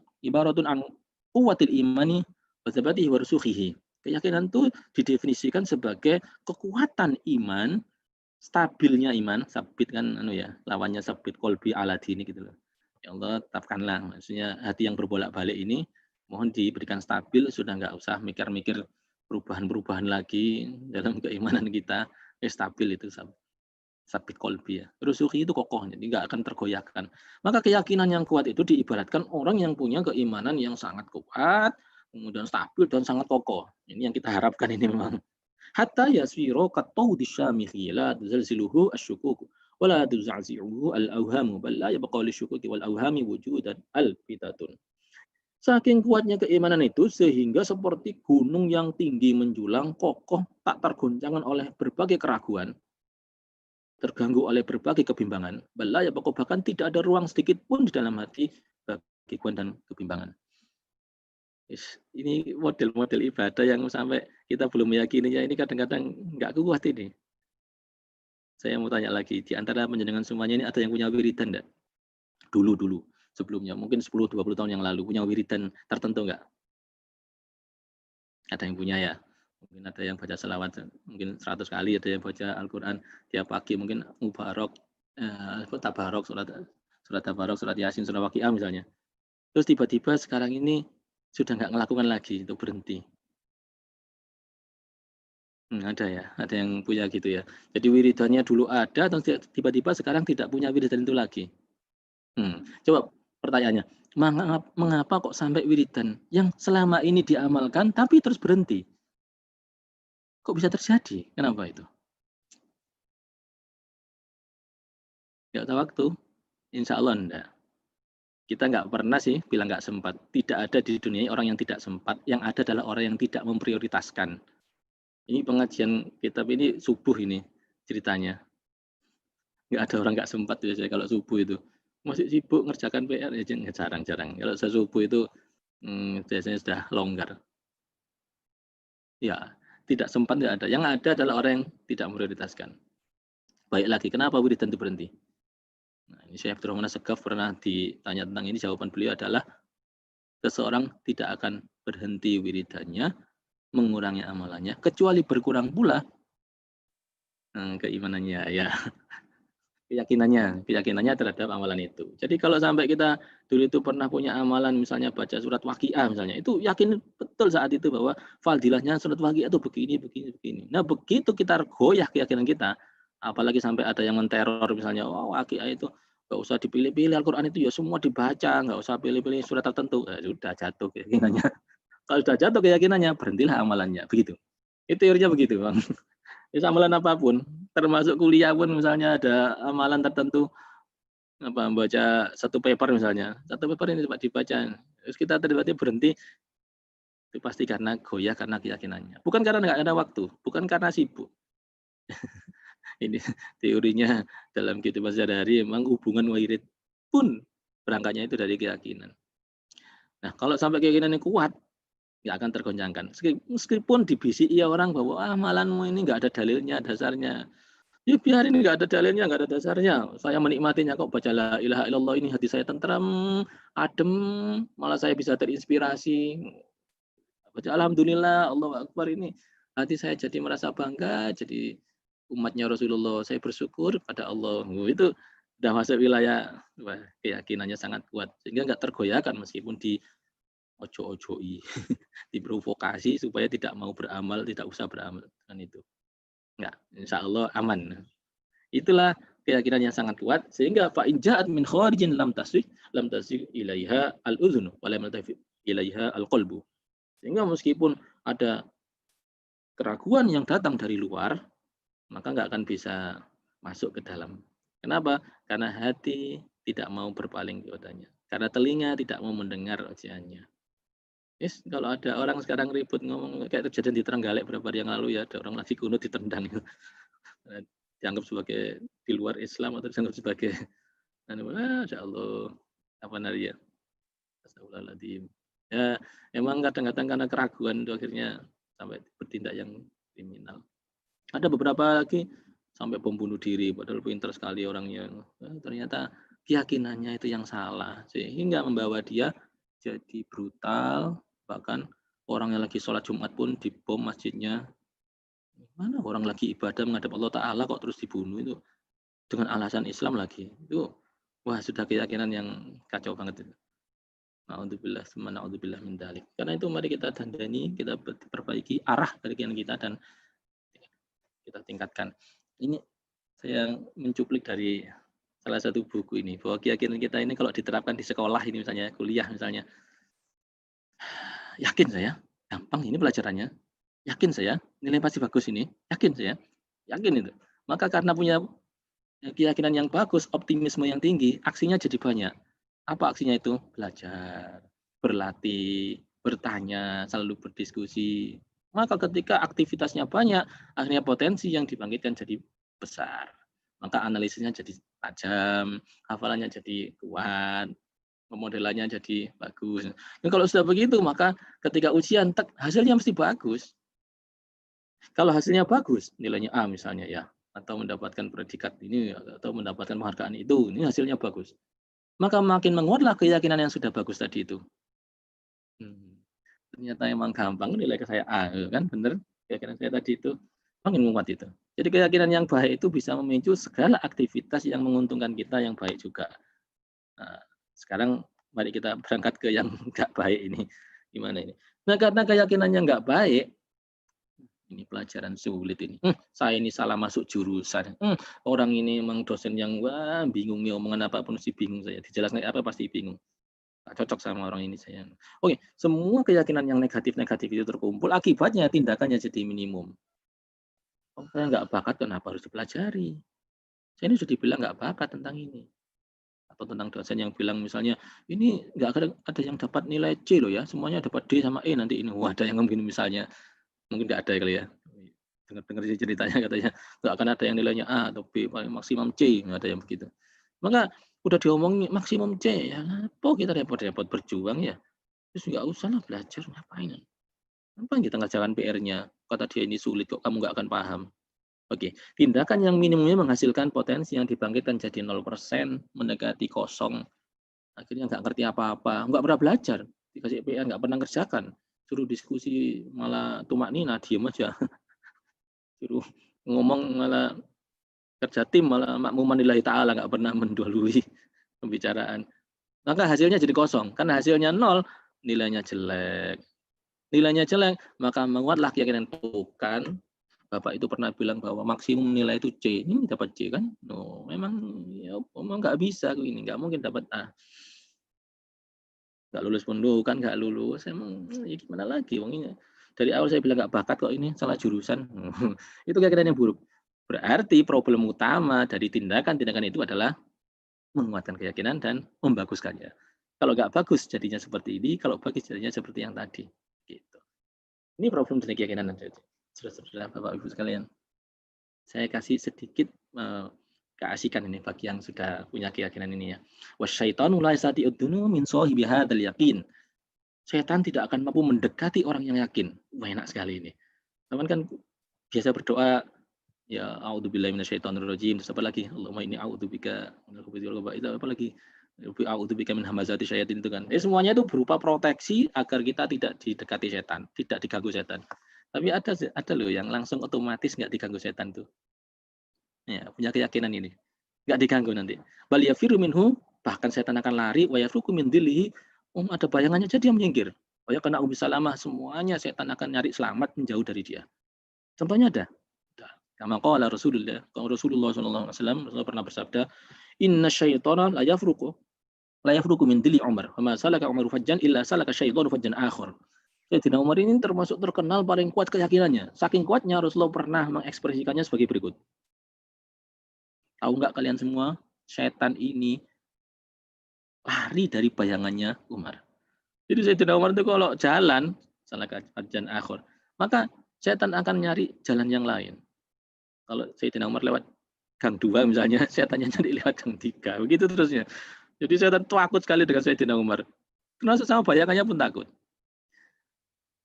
an quwwatil imani wa tsabatihi wa rusukhihi. Keyakinan itu didefinisikan sebagai kekuatan iman, stabilnya iman, sabit kan lawannya sabit kolbi ala dini gitu loh. Ya Allah, tetapkanlah, maksudnya hati yang berbolak-balik ini mohon diberikan stabil, sudah nggak usah mikir-mikir perubahan-perubahan lagi dalam keimanan kita, stabil itu sabit kolbi ya. Rusuhi itu kokoh, jadi nggak akan tergoyahkan. Maka keyakinan yang kuat itu diibaratkan orang yang punya keimanan yang sangat kuat, kemudian stabil dan sangat kokoh. Ini yang kita harapkan ini memang. Hatta yaswiro katawdi syamihi la tuzalziluhu asyukuku wa la tuzalziluhu al-awhamu bal la yabqa lisyukuki wal awhami wujudan al-bidatun. Saking kuatnya keimanan itu sehingga seperti gunung yang tinggi menjulang, kokoh, tak tergoncangan oleh berbagai keraguan, terganggu oleh berbagai kebimbangan. Bala ya pokok bahkan tidak ada ruang sedikit pun di dalam hati bagi keraguan dan kebimbangan. Ini model-model ibadah yang sampai kita belum meyakininya ini kadang-kadang nggak kuat ini. Saya mau tanya lagi, di antara panjenengan semuanya ini ada yang punya wiridan enggak? Dulu sebelumnya, mungkin 10-20 tahun yang lalu punya wiridan tertentu enggak? Ada yang punya ya? Mungkin ada yang baca selawat mungkin 100 kali, ada yang baca Al-Quran tiap pagi, mungkin mubarok, tabarok, surat surat Tabarok, surat Yasin, surat Waqiah misalnya. Terus tiba-tiba sekarang ini sudah nggak melakukan lagi, itu berhenti. Ada ya, ada yang punya gitu ya. Jadi wiridannya dulu ada, atau tiba-tiba sekarang tidak punya wiridan itu lagi. Coba pertanyaannya, mengapa kok sampai wiridan yang selama ini diamalkan tapi terus berhenti? Kok bisa terjadi? Kenapa itu? Nggak tahu waktu? Insya Allah enggak. Kita nggak pernah sih bilang nggak sempat. Tidak ada di dunia ini orang yang tidak sempat. Yang ada adalah orang yang tidak memprioritaskan. Ini pengajian kitab ini subuh ini ceritanya. Nggak ada orang nggak sempat biasanya kalau subuh itu. Masih sibuk ngerjakan PR ya jarang-jarang. Kalau saya subuh itu biasanya sudah longgar. Ya, tidak sempat nggak ada. Yang ada adalah orang yang tidak memprioritaskan. Baik lagi, kenapa wiridan itu berhenti? Nah, ini Syekh Abdurrahman As-Sagaf pernah ditanya tentang ini, jawaban beliau adalah seseorang tidak akan berhenti wiridannya, mengurangi amalannya, kecuali berkurang pula keimanannya, ya keyakinannya terhadap amalan itu. Jadi kalau sampai kita dulu itu pernah punya amalan, misalnya baca surat Waqiah misalnya, itu yakin betul saat itu bahwa fadilahnya surat Waqiah itu begini. Nah begitu kita goyah keyakinan kita, apalagi sampai ada yang menteror misalnya, Waqiah itu nggak usah dipilih-pilih, Al-Quran itu ya semua dibaca, nggak usah pilih-pilih surat tertentu, sudah jatuh keyakinannya. Kalau sudah jatuh keyakinannya, berhentilah amalannya. Begitu. Itu teorinya begitu, Bang. Itu amalan apapun, termasuk kuliah pun misalnya ada amalan tertentu, baca satu paper misalnya. Satu paper ini dibaca. Terus kita tiba-tiba berhenti, itu pasti karena goyah, karena keyakinannya. Bukan karena nggak ada waktu, bukan karena sibuk. Ini teorinya dalam kitab sehari-hari, memang hubungan wirid pun berangkatnya itu dari keyakinan. Nah, kalau sampai keyakinannya kuat, nggak akan tergoncangkan. Meskipun dibisiki orang bahwa amalanmu ini nggak ada dalilnya, dasarnya. Ya biarin, nggak ada dalilnya, nggak ada dasarnya. Saya menikmatinya kok, baca la ilaha illallah ini hati saya tentram, adem, malah saya bisa terinspirasi. Baca alhamdulillah, Allahu Akbar ini hati saya jadi merasa bangga, jadi umatnya Rasulullah, saya bersyukur pada Allah. Itu udah masuk wilayah keyakinannya sangat kuat, sehingga nggak tergoyahkan meskipun di ojo-ojoi, diprovokasi supaya tidak mau beramal, tidak usah beramal dengan itu. Enggak, insya Allah aman. Itulah keyakinan yang sangat kuat, sehingga fa in ja'at min kharijin lam tasih ilaiha al-udhun wa lam tafi ilaiha al-qalbu. Sehingga meskipun ada keraguan yang datang dari luar, maka enggak akan bisa masuk ke dalam. Kenapa? Karena hati tidak mau berpaling kepadanya. Karena telinga tidak mau mendengar oceannya. Yes, kalau ada orang sekarang ribut ngomong kayak terjadi di Trenggalek beberapa hari yang lalu ya, ada orang lagi kunut ditendang itu. Dianggap sebagai di luar Islam atau dianggap sebagai Masya Allah apa ya, astagfirullahaladzim. Ya emang kadang-kadang karena keraguan itu akhirnya sampai bertindak yang kriminal. Ada beberapa lagi sampai bom bunuh diri, padahal pintar sekali orangnya. Ternyata keyakinannya itu yang salah, sehingga membawa dia jadi brutal. Bahkan orang yang lagi sholat Jumat pun dibom masjidnya. Mana orang lagi ibadah menghadap Allah Ta'ala kok terus dibunuh itu dengan alasan Islam lagi. Itu wah sudah keyakinan yang kacau banget itu. Na'udzubillah min dzalik. Karena itu mari kita dandani, kita perbaiki arah dari keyakinan kita dan kita tingkatkan. Ini saya mencuplik dari salah satu buku ini, bahwa keyakinan kita ini kalau diterapkan di sekolah ini misalnya, kuliah misalnya, yakin saya, gampang ini pelajarannya, yakin saya, nilai pasti bagus ini, yakin saya, yakin itu. Maka karena punya keyakinan yang bagus, optimisme yang tinggi, aksinya jadi banyak. Apa aksinya itu? Belajar, berlatih, bertanya, selalu berdiskusi. Maka ketika aktivitasnya banyak, akhirnya potensi yang dibangkitkan jadi besar. Maka analisisnya jadi tajam, hafalannya jadi kuat, pemodelannya jadi bagus. Dan kalau sudah begitu, maka ketika ujian, hasilnya mesti bagus. Kalau hasilnya bagus, nilainya A misalnya ya, atau mendapatkan predikat ini, atau mendapatkan penghargaan itu, ini hasilnya bagus. Maka makin menguatlah keyakinan yang sudah bagus tadi itu. Ternyata emang gampang, nilai ke saya A, kan bener, keyakinan saya tadi itu, makin menguat itu. Jadi keyakinan yang baik itu bisa memicu segala aktivitas yang menguntungkan kita yang baik juga. Nah, sekarang mari kita berangkat ke yang nggak baik ini. Gimana ini? Nah, karena keyakinannya nggak baik, ini pelajaran sulit ini. Saya ini salah masuk jurusan. Orang ini memang dosen yang wah bingung nih omongan apapun sih bingung saya. Dijelaskan apa pasti bingung. Nggak cocok sama orang ini saya. Oke, semua keyakinan yang negatif-negatif itu terkumpul, akibatnya tindakannya jadi minimum. Oh, saya nggak bakat, kenapa harus dipelajari? Saya ini sudah dibilang nggak bakat tentang ini. Atau tentang dosen yang bilang misalnya, ini nggak ada yang dapat nilai C loh ya, semuanya dapat D sama E nanti ini. Wah, ada yang mungkin misalnya, mungkin nggak ada kali ya. Dengar-dengar ceritanya katanya, nggak akan ada yang nilainya A atau B, paling maksimum C, nggak ada yang begitu. Maka udah diomongin maksimum C, ya apa kita repot-repot berjuang ya. Terus nggak usah lah belajar, ngapain? Ngapain kita ngerjakan PR-nya? Kata dia ini sulit kok, kamu nggak akan paham. Oke, tindakan yang minimumnya menghasilkan potensi yang dibangkitkan jadi 0%, mendekati kosong. Akhirnya nggak ngerti apa-apa, nggak pernah belajar. Dikasih PR nggak pernah ngerjakan. Suruh diskusi malah tumak nina, diem aja. Suruh ngomong malah kerja tim, malah makmuman lillahi ta'ala, nggak pernah mendahului pembicaraan. Maka hasilnya jadi kosong. Karena hasilnya 0, nilainya jelek. Nilainya jelek, maka menguatlah keyakinan itu kan. Bapak itu pernah bilang bahwa maksimum nilai itu C. Ini dapat C kan? No, memang ya memang nggak bisa ini, nggak mungkin dapat A. Nggak lulus pun kan nggak lulus. Emang ya gimana lagi? Wong ini dari awal saya bilang nggak bakat kok, ini salah jurusan. Itu keyakinan yang buruk. Berarti problem utama dari tindakan-tindakan itu adalah menguatkan keyakinan dan membaguskannya. Kalau nggak bagus jadinya seperti ini, kalau bagus jadinya seperti yang tadi. Gitu. Ini problem dari keyakinan. Saudara-saudara, Bapak Ibu sekalian, saya kasih sedikit keasikan ini bagi yang sudah punya keyakinan ini ya. Wasyaitanu la yastati'udunu min sahibi hadzal yaqin. Setan tidak akan mampu mendekati orang yang yakin. Wah, enak sekali ini. Teman kan biasa berdoa ya a'udzubillahi minasyaitonirrajim, terus apa lagi? Allahumma inni a'udzubika minal khubuthi wal khaba'ith, apa lagi? A'udzubika min hamazati syayatin itu kan. Semuanya itu berupa proteksi agar kita tidak didekati setan, tidak diganggu setan. Tapi ada loh yang langsung otomatis nggak diganggu setan tuh. Ya, punya keyakinan ini. Nggak diganggu nanti. Bal yafiru minhu, bahkan setan akan lari, wa yafruku min dhillihi, ada bayangannya jadi dia menyingkir. Wa yakna Ummu Salamah, semuanya setan akan nyari selamat menjauh dari dia. Contohnya ada. Kama qala Rasulullah, Rasulullah sallallahu alaihi wasallam pernah bersabda, "Inna syaitana la yafruku min dhilli Umar, wa ma salaka Umar fajjan illa salaka syaitanu fajjan akhar." Sayyidina Umar ini termasuk terkenal paling kuat keyakinannya. Saking kuatnya Rasulullah pernah mengekspresikannya sebagai berikut. Tahu nggak kalian semua, setan ini lari dari bayangannya Umar. Jadi Sayyidina Umar itu kalau jalan, salaka fajjan akhar, maka setan akan nyari jalan yang lain. Kalau Sayyidina Umar lewat gang 2 misalnya, setannya nyari lewat gang 3. Begitu terusnya. Jadi setan takut sekali dengan Sayyidina Umar. Termasuk sama bayangannya pun takut.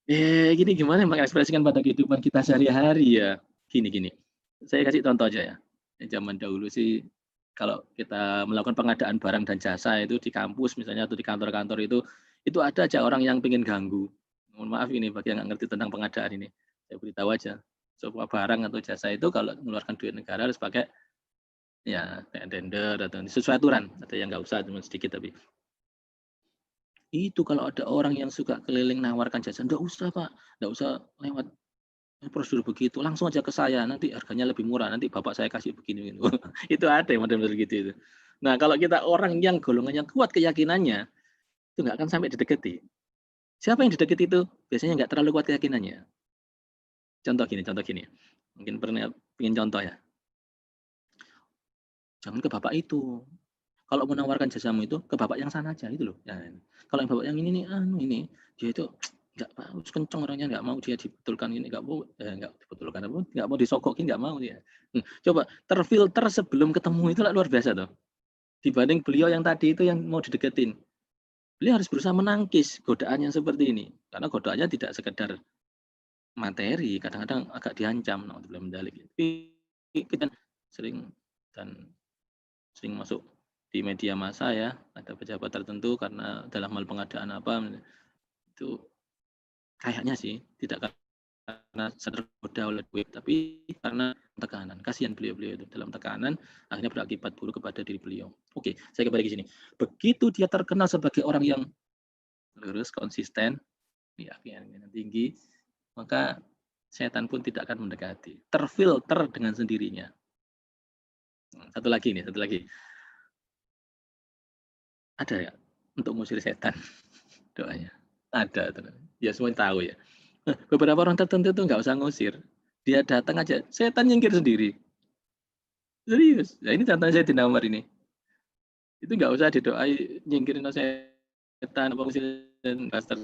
Gini gimana mengekspresikan pada kehidupan kita sehari-hari ya. Gini. Saya kasih contoh aja ya. Zaman dahulu sih, kalau kita melakukan pengadaan barang dan jasa itu di kampus misalnya atau di kantor-kantor itu ada aja orang yang pengen ganggu. Mohon maaf ini bagi yang nggak ngerti tentang pengadaan ini. Saya beritahu aja. Semua barang atau jasa itu kalau mengeluarkan duit negara harus pakai ya tender atau sesuai aturan. Ada yang nggak usah, cuma sedikit tapi. Itu kalau ada orang yang suka keliling nawarkan jasa, nggak usah Pak, nggak usah lewat prosedur begitu, langsung aja ke saya, nanti harganya lebih murah, nanti bapak saya kasih begini. Itu ada yang model-model gitu itu. Nah kalau kita orang yang golongannya kuat keyakinannya, itu nggak akan sampai didekati. Siapa yang didekati itu biasanya nggak terlalu kuat keyakinannya. Contoh gini. Mungkin pernah ingin contoh ya. Jangan ke bapak itu. Kalau menawarkan jasamu itu ke bapak yang sana aja itu loh. Ya. Kalau yang bapak yang ini nih, dia itu nggak mau, kenceng orangnya, nggak mau dia dibetulkan ini, nggak dibetulkan apa, nggak mau disogokin, nggak mau dia. Coba terfilter sebelum ketemu itu luar biasa tuh. Dibanding beliau yang tadi itu yang mau dideketin. Beliau harus berusaha menangkis godaan yang seperti ini. Karena godaannya tidak sekedar materi, kadang-kadang agak diancam. Nah, belum mendalik. Tapi kita sering masuk di media massa ya, ada pejabat tertentu karena dalam hal pengadaan apa itu kayaknya sih tidak karena tergoda oleh duit, tapi karena tekanan. Kasihan beliau-beliau itu dalam tekanan, akhirnya berakibat buruk kepada diri beliau. Oke, saya kembali ke sini. Begitu dia terkenal sebagai orang yang lurus, konsisten, keyakinan tinggi, maka setan pun tidak akan mendekati. Terfilter dengan sendirinya. Satu lagi. Ada ya untuk mengusir setan doanya? Ada. Ya semuanya tahu ya. Beberapa orang tertentu itu nggak usah ngusir. Dia datang aja, setan nyingkir sendiri. Serius. Nah, ini contohnya saya di nomor ini. Itu nggak usah didoai nyingkirin setan apa master.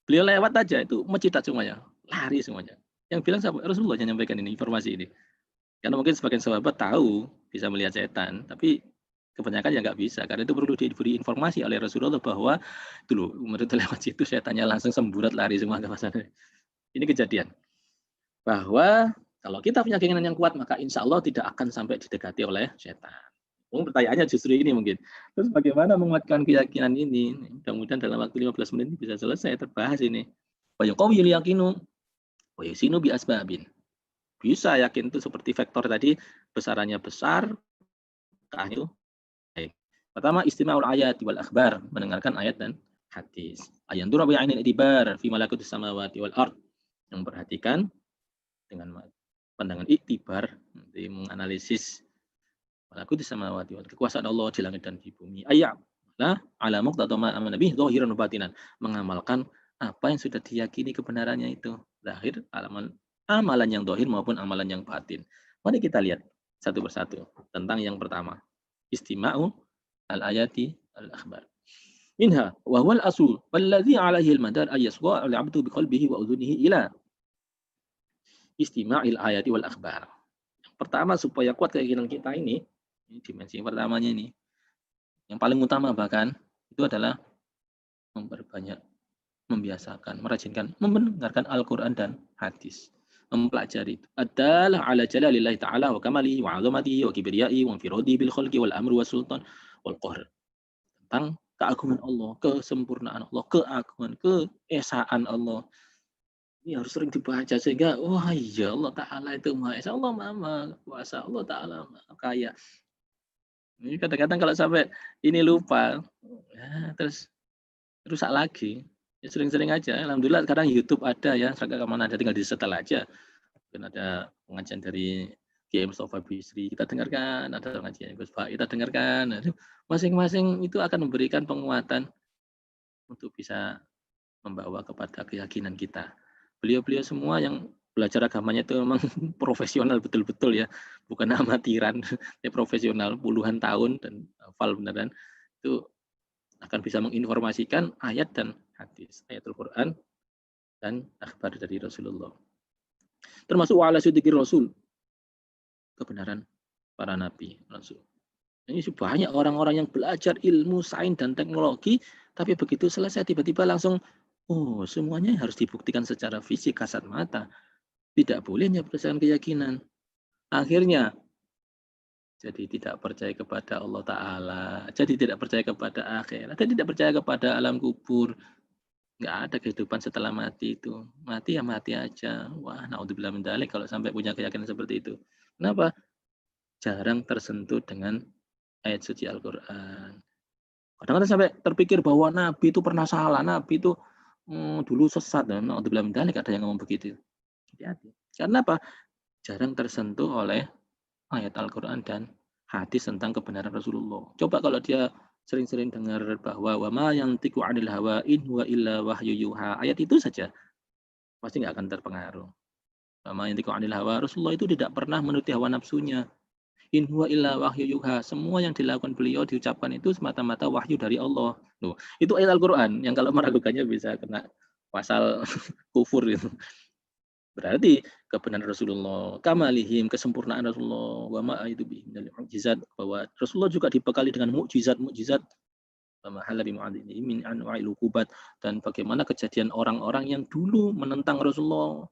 Beliau lewat aja itu mencitat semuanya, lari semuanya. Yang bilang Rasulullah yang menyampaikan ini informasi ini. Karena mungkin sebagian sahabat tahu bisa melihat setan, tapi kebanyakan ya nggak bisa karena itu perlu diberi informasi oleh Rasulullah bahwa itu loh Umar itu lewat situ setannya langsung semburat lari semua ke pasar. Ini kejadian bahwa kalau kita punya keinginan yang kuat maka insya Allah tidak akan sampai didekati oleh setan. Pertanyaannya justru ini mungkin. Terus bagaimana menguatkan keyakinan ini? Mudah-mudahan dalam waktu 15 menit ini bisa selesai terbahas ini. Wa yuqawwil yaqinu wa yusinu bi asbabin. Bisa yakin itu seperti vektor tadi, besarannya besar, itu baik. Pertama istima'ul ayat wal akhbar, mendengarkan ayat dan hadis. Ayandura bi ainil itibar fi malakutis samawati wal ard. Yang perhatikan dengan pandangan iktibar, menganalisis malakutis samawati wal kekuasaan Allah di langit dan di bumi. Ayat ala muqtada ma amana bih dhahiran wa batinan, mengamalkan apa yang sudah diyakini kebenarannya itu, zahir amalan yang zahir maupun amalan yang batin. Mari kita lihat satu persatu tentang yang pertama. Istima'u al-ayati al-akhbar. Minha wa huwa al-asul walladhi 'alaihi al-madar ay yasgha al-'abdu biqalbihi wa udhunihi ila istima'il ayati wal akhbar. Pertama supaya kuat keyakinan kita ini dimensi pertamanya ini. Yang paling utama bahkan itu adalah memperbanyak, membiasakan, merajinkan mendengarkan Al-Qur'an dan hadis. Mempelajari itu adalah ala jalalillahi ta'ala wa kamalihi wa 'azamatihi wa kibriyaihi wa infiradihi bil khalqi wal amri was sultan wal qahr. Tentang keagungan Allah, kesempurnaan Allah, keagungan, keesaan Allah. Ini harus sering dibaca sehingga wah iya Allah Ta'ala itu Maha Esa, Allah Maha Kuasa, Allah Ta'ala Maha Kaya. Ini kadang-kadang kalau sampai ini lupa, ya, terus rusak lagi. Ya, sering-sering aja. Alhamdulillah sekarang YouTube ada ya, seragam kemana ada tinggal disetel aja. Mungkin ada pengajian dari Kiai Mustafa Bisri, kita dengarkan, ada pengajian Gus Pak, kita dengarkan. Masing-masing itu akan memberikan penguatan untuk bisa membawa kepada keyakinan kita. Beliau-beliau semua yang belajar agamanya itu memang profesional betul-betul ya, bukan amatiran, ya profesional puluhan tahun dan hafal beneran itu akan bisa menginformasikan ayat dan hadis, ayat Al-Quran dan akhbar dari Rasulullah. Termasuk wa'ala siddiqir Rasul, kebenaran para nabi Rasul. Ini banyak orang-orang yang belajar ilmu, sains dan teknologi, tapi begitu selesai tiba-tiba langsung, oh semuanya harus dibuktikan secara fisik kasat mata. Tidak bolehnya berdasarkan keyakinan. Akhirnya jadi tidak percaya kepada Allah Ta'ala, jadi tidak percaya kepada akhirat, dan tidak percaya kepada alam kubur. Nggak ada kehidupan setelah mati itu. Mati ya mati aja. Wah, naudzubillah min dzalik kalau sampai punya keyakinan seperti itu. Kenapa? Jarang tersentuh dengan ayat suci Al-Quran. Kadang-kadang sampai terpikir bahwa Nabi itu pernah salah, Nabi itu dulu sesat. Naudzubillah min dzalik ada yang ngomong begitu. Hati-hati. Karena apa? Jarang tersentuh oleh ayat Al-Quran dan hadis tentang kebenaran Rasulullah. Coba kalau dia sering-sering dengar bahwa wa ma yantiqu 'anil hawa in huwa illa wahyu yuha. Ayat itu saja pasti nggak akan terpengaruh. Wa ma yantiqu 'anil hawa, Rasulullah itu tidak pernah menuruti hawa nafsunya. In huwa illa wahyu yuha. Semua yang dilakukan beliau diucapkan itu semata-mata wahyu dari Allah. Loh, itu ayat Al-Quran yang kalau meragukannya bisa kena pasal kufur itu. Berarti kebenaran Rasulullah, kamalihim, kesempurnaan Rasulullah, wa ma itu bi mukjizat, bahwa Rasulullah juga dibekali dengan mukjizat-mukjizat, wa mahala bi mu'adzimi min anwa'il uqubat, dan bagaimana kejadian orang-orang yang dulu menentang Rasulullah,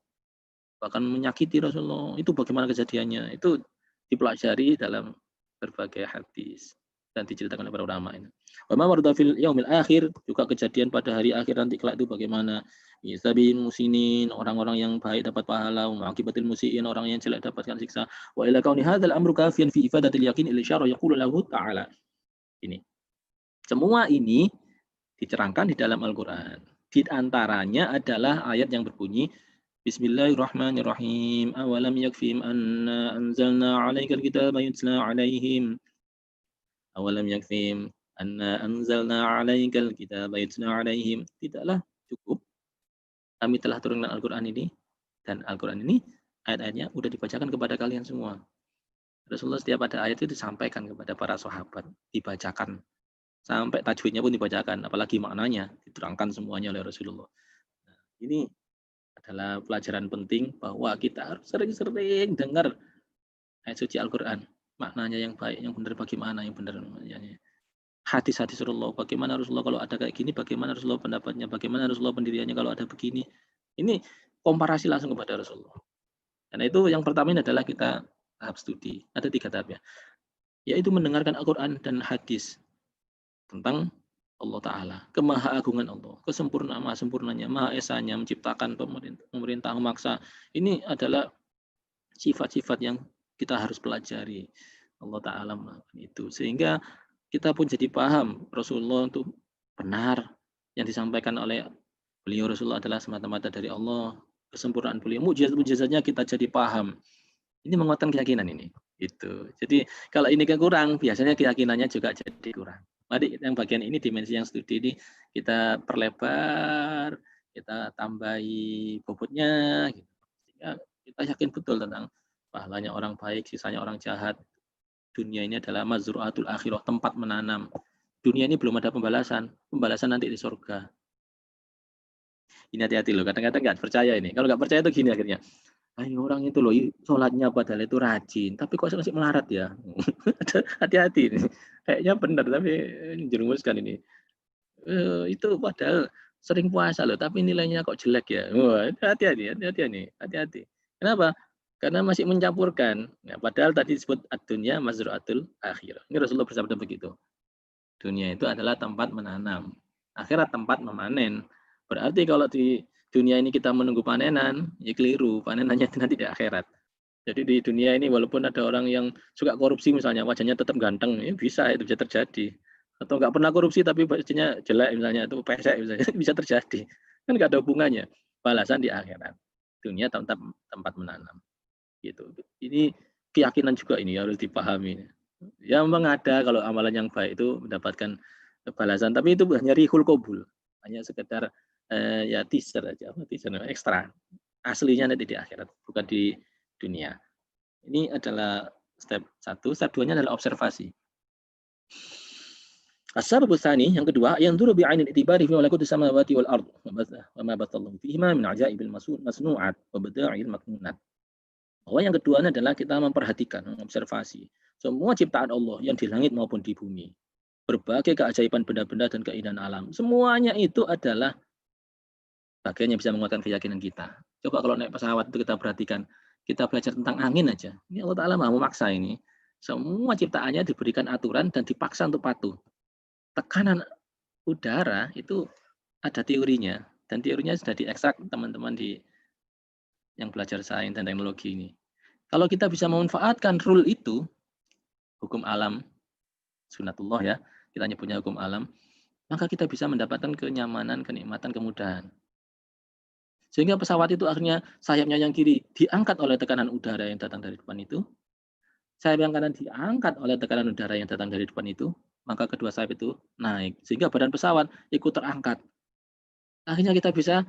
bahkan menyakiti Rasulullah, itu bagaimana kejadiannya, itu dipelajari dalam berbagai hadis. dan diceritakan oleh para ulama ini. Wa ma warada fil yaumil akhir, juga kejadian pada hari akhir nanti kelak itu bagaimana isabil musinin, orang-orang yang baik dapat pahala, akibatil musiin, orang yang jelek dapatkan siksa. Wa ila kauni hadzal amru kafiyan fi ifadatil yaqin il isyara yaqulu lahu ta'ala. Ini. Semua ini diterangkan di dalam Al-Qur'an. Di antaranya adalah ayat yang berbunyi Bismillahirrahmanirrahim. Awalam yakfihim anna anzalna 'alaikal kitaba yutla 'alaihim. Awalam yakfihim anna anzalna 'alaikal kitaba yutla 'alaihim. Tidaklah cukup kami telah turunkan Al-Qur'an ini, dan Al-Qur'an ini ayat-ayatnya sudah dibacakan kepada kalian semua. Rasulullah setiap ada ayat itu disampaikan kepada para sahabat, dibacakan. Sampai tajwidnya pun dibacakan, apalagi maknanya diterangkan semuanya oleh Rasulullah. Nah, ini adalah pelajaran penting bahwa kita harus sering-sering dengar ayat suci Al-Quran. Maknanya yang baik, yang benar bagaimana, yang benar. Hadis-hadis Rasulullah, bagaimana Rasulullah kalau ada kayak gini, bagaimana Rasulullah pendapatnya, bagaimana Rasulullah pendiriannya kalau ada begini. Ini komparasi langsung kepada Rasulullah. Karena itu yang pertama ini adalah kita tahap studi. Ada 3 tahap ya. Yaitu mendengarkan Al-Quran dan hadis tentang Allah Ta'ala, kemahaagungan Allah, kesempurnaan, maha sempurnanya, maha esanya, menciptakan pemerintah memaksa. Ini adalah sifat-sifat yang kita harus pelajari. Allah Ta'ala melakukan itu. Sehingga kita pun jadi paham Rasulullah itu benar. Yang disampaikan oleh beliau Rasulullah adalah semata-mata dari Allah. Kesempurnaan beliau, mujizat-mujizatnya kita jadi paham. Ini menguatkan keyakinan ini. Itu. Jadi kalau ini kurang, biasanya keyakinannya juga jadi kurang. Mari yang bagian ini, dimensi yang studi ini kita perlebar, kita tambahi bobotnya, gitu. Sehingga kita yakin betul tentang pahalanya orang baik, sisanya orang jahat. Dunia ini adalah mazru'atul akhirah, tempat menanam. Dunia ini belum ada pembalasan nanti di surga. Ini hati-hati loh, kadang-kadang nggak percaya ini. Kalau nggak percaya itu gini akhirnya. Ayo orang itu loh, sholatnya padahal itu rajin, tapi kok masih melarat ya? Hati-hati ini. Kayaknya benar, tapi jerumuskan ini. Itu padahal sering puasa loh, tapi nilainya kok jelek ya? Wah, hati-hati. Kenapa? Karena masih mencampurkan. Ya, padahal tadi disebut ad-dunya mazru'atul akhirah. Ini Rasulullah bersabda begitu. Dunia itu adalah tempat menanam, akhirat tempat memanen. Berarti kalau di dunia ini kita menunggu panenan, ya keliru. Panenannya nanti di akhirat. Jadi di dunia ini walaupun ada orang yang suka korupsi misalnya, wajahnya tetap ganteng, ya bisa, itu bisa terjadi. Atau nggak pernah korupsi tapi wajahnya jelek misalnya, itu pesek misalnya, bisa terjadi. Kan nggak ada hubungannya. Balasan di akhirat. Dunia tempat menanam. Gitu. Ini keyakinan juga ini harus dipahami. Ya memang ada kalau amalan yang baik itu mendapatkan balasan, tapi itu hanya rihul qabul. Hanya sekedar ya teaser aja, teaser ekstra. Aslinya nanti di akhirat, bukan di dunia. Ini adalah step 1. Step 2-nya adalah observasi. As-sababus tsani, yang kedua, yang duru bi'ainil itibari fi malakutis samawati wal ard wa ma batallahu fihima min ajaibil masnu'at wa bada'il maknunat. Bahwa yang kedua adalah kita memperhatikan, observasi semua ciptaan Allah yang di langit maupun di bumi. Berbagai keajaiban benda-benda dan keindahan alam. Semuanya itu adalah bagian yang bisa menguatkan keyakinan kita. Coba kalau naik pesawat itu kita perhatikan, kita belajar tentang angin aja. Ini Allah Ta'ala mau memaksa ini. Semua ciptaannya diberikan aturan dan dipaksa untuk patuh. Tekanan udara itu ada teorinya. Dan teorinya sudah diekstrak teman-teman yang belajar sains dan teknologi ini. Kalau kita bisa memanfaatkan rule itu, hukum alam, sunatullah ya, kita nyebutnya hukum alam, maka kita bisa mendapatkan kenyamanan, kenikmatan, kemudahan. Sehingga pesawat itu akhirnya sayapnya yang kiri diangkat oleh tekanan udara yang datang dari depan itu, sayap yang kanan diangkat oleh tekanan udara yang datang dari depan itu, maka kedua sayap itu naik. Sehingga badan pesawat ikut terangkat. Akhirnya kita bisa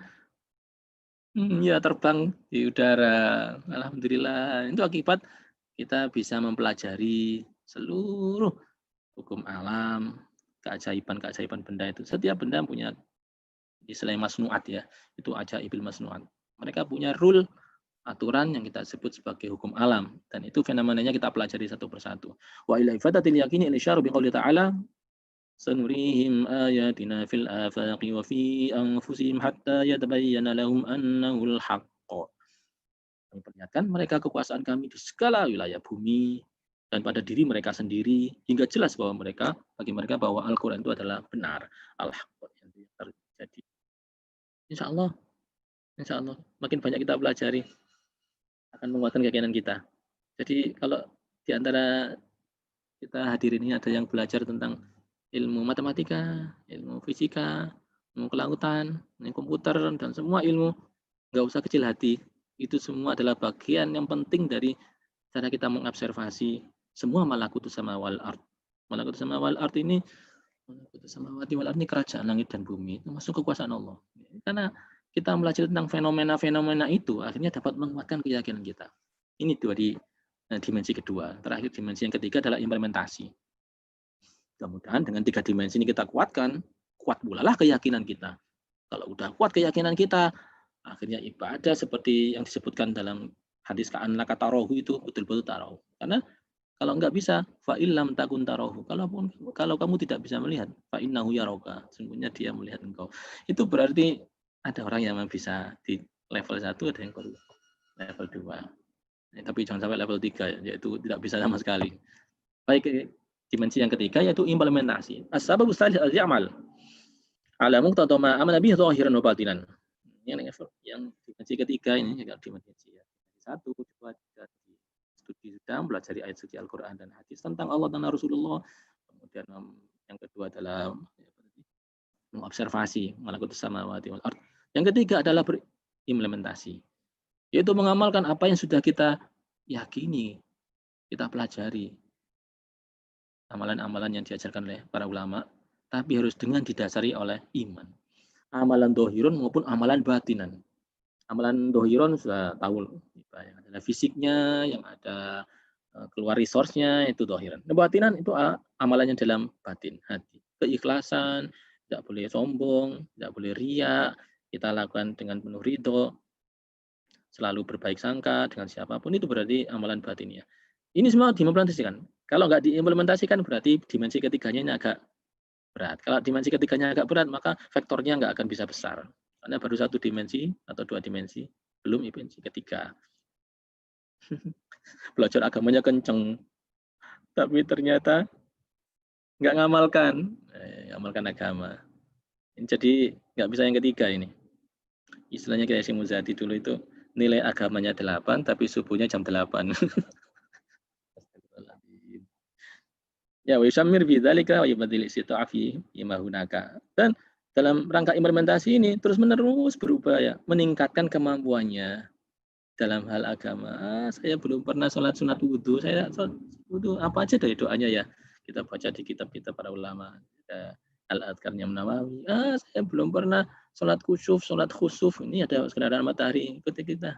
ya terbang di udara. Alhamdulillah. Itu akibat kita bisa mempelajari seluruh hukum alam, keajaiban-keajaiban benda itu. Setiap benda punya istilah masnuat ya, itu ajaibil masnuat. Mereka punya rule, aturan yang kita sebut sebagai hukum alam, dan itu fenomenanya kita pelajari satu persatu. Wa ila ifadatil yaqini al-isyara biqouli ta'ala sanurihim ayatina fil afaqi wa fi anfusihim hatta yatabayyana lahum annahu al-haqq. Kami perlihatkan mereka kekuasaan kami di segala wilayah bumi, dan pada diri mereka sendiri, hingga jelas bahwa bagi mereka bahwa Al-Quran itu adalah benar. Al-Haq yang terjadi. Insya Allah, makin banyak kita pelajari akan menguatkan keyakinan kita. Jadi kalau di antara kita hadirin ini ada yang belajar tentang ilmu matematika, ilmu fisika, ilmu kelautan, ilmu komputer, dan semua ilmu, nggak usah kecil hati. Itu semua adalah bagian yang penting dari cara kita mengobservasi semua malakutus samawati wal ard. Malakutus samawati wal ard ini, malakutus samawati wal ard ini kerajaan langit dan bumi, termasuk kekuasaan Allah. Karena kita belajar tentang fenomena-fenomena itu, akhirnya dapat menguatkan keyakinan kita. Ini dimensi kedua. Terakhir, dimensi yang ketiga adalah implementasi. Mudah-mudahan dengan 3 dimensi ini kita kuatkan, kuat pula lah keyakinan kita. Kalau udah kuat keyakinan kita, akhirnya ibadah seperti yang disebutkan dalam hadis ka'annaka tarahu itu betul-betul tarahu. Karena kalau enggak bisa, fa illam takun tarahu. Kalau kamu tidak bisa melihat, fa innahu yaraka. Sungguhnya dia melihat engkau. Itu berarti ada orang yang bisa di level 1, ada yang baru level 2. Tapi jangan sampai level 3, yaitu tidak bisa sama sekali. Baik, dimensi yang ketiga yaitu implementasi. As-sababu tsalits al-amal. Ala muqtada ma amana bihi zahiran wa batinan. Yang dimensi ketiga ini juga dimensi 1, 2, 3 studi sedang belajar ayat suci Al-Qur'an dan hadis tentang Allah dan Rasulullah. Kemudian yang kedua adalah mengobservasi malakutus samawati wal ard. Yang ketiga adalah berimplementasi, yaitu mengamalkan apa yang sudah kita yakini, kita pelajari. Amalan-amalan yang diajarkan oleh para ulama, tapi harus dengan didasari oleh iman. Amalan dohirun maupun amalan batinan. Amalan dohirun sudah tahu, yang ada fisiknya, yang ada keluar resource-nya, itu dohiran. Batinan itu amalannya dalam batin, hati. Keikhlasan, tidak boleh sombong, tidak boleh riya, kita lakukan dengan penuh ridho, selalu berbaik sangka dengan siapapun, itu berarti amalan batinnya. Ini semua diimplementasikan. Kalau nggak diimplementasikan berarti dimensi ketiganya ini agak berat. Kalau dimensi ketiganya agak berat, maka vektornya nggak akan bisa besar. Karena baru 1 dimensi atau 2 dimensi, belum dimensi ketiga. Belajar agamanya kenceng, tapi ternyata nggak ngamalkan agama. Jadi nggak bisa yang ketiga ini. Istilahnya kayak si Muzadi dulu itu, nilai agamanya 8, tapi subuhnya jam 8. Ya, wa yusammir bidzalika wa yubadil istita'afi imahunaka. Dan dalam rangka implementasi ini terus-menerus berupaya meningkatkan kemampuannya dalam hal agama. Saya belum pernah sholat sunat wudhu. Saya sholat wudhu apa aja dari doanya ya. Kita baca di kitab-kitab para ulama. Al-Adkarnya Nawawi. Saya belum pernah sholat kusuf, sholat khusuf. Ini ada kendaraan matahari. Ikuti kita.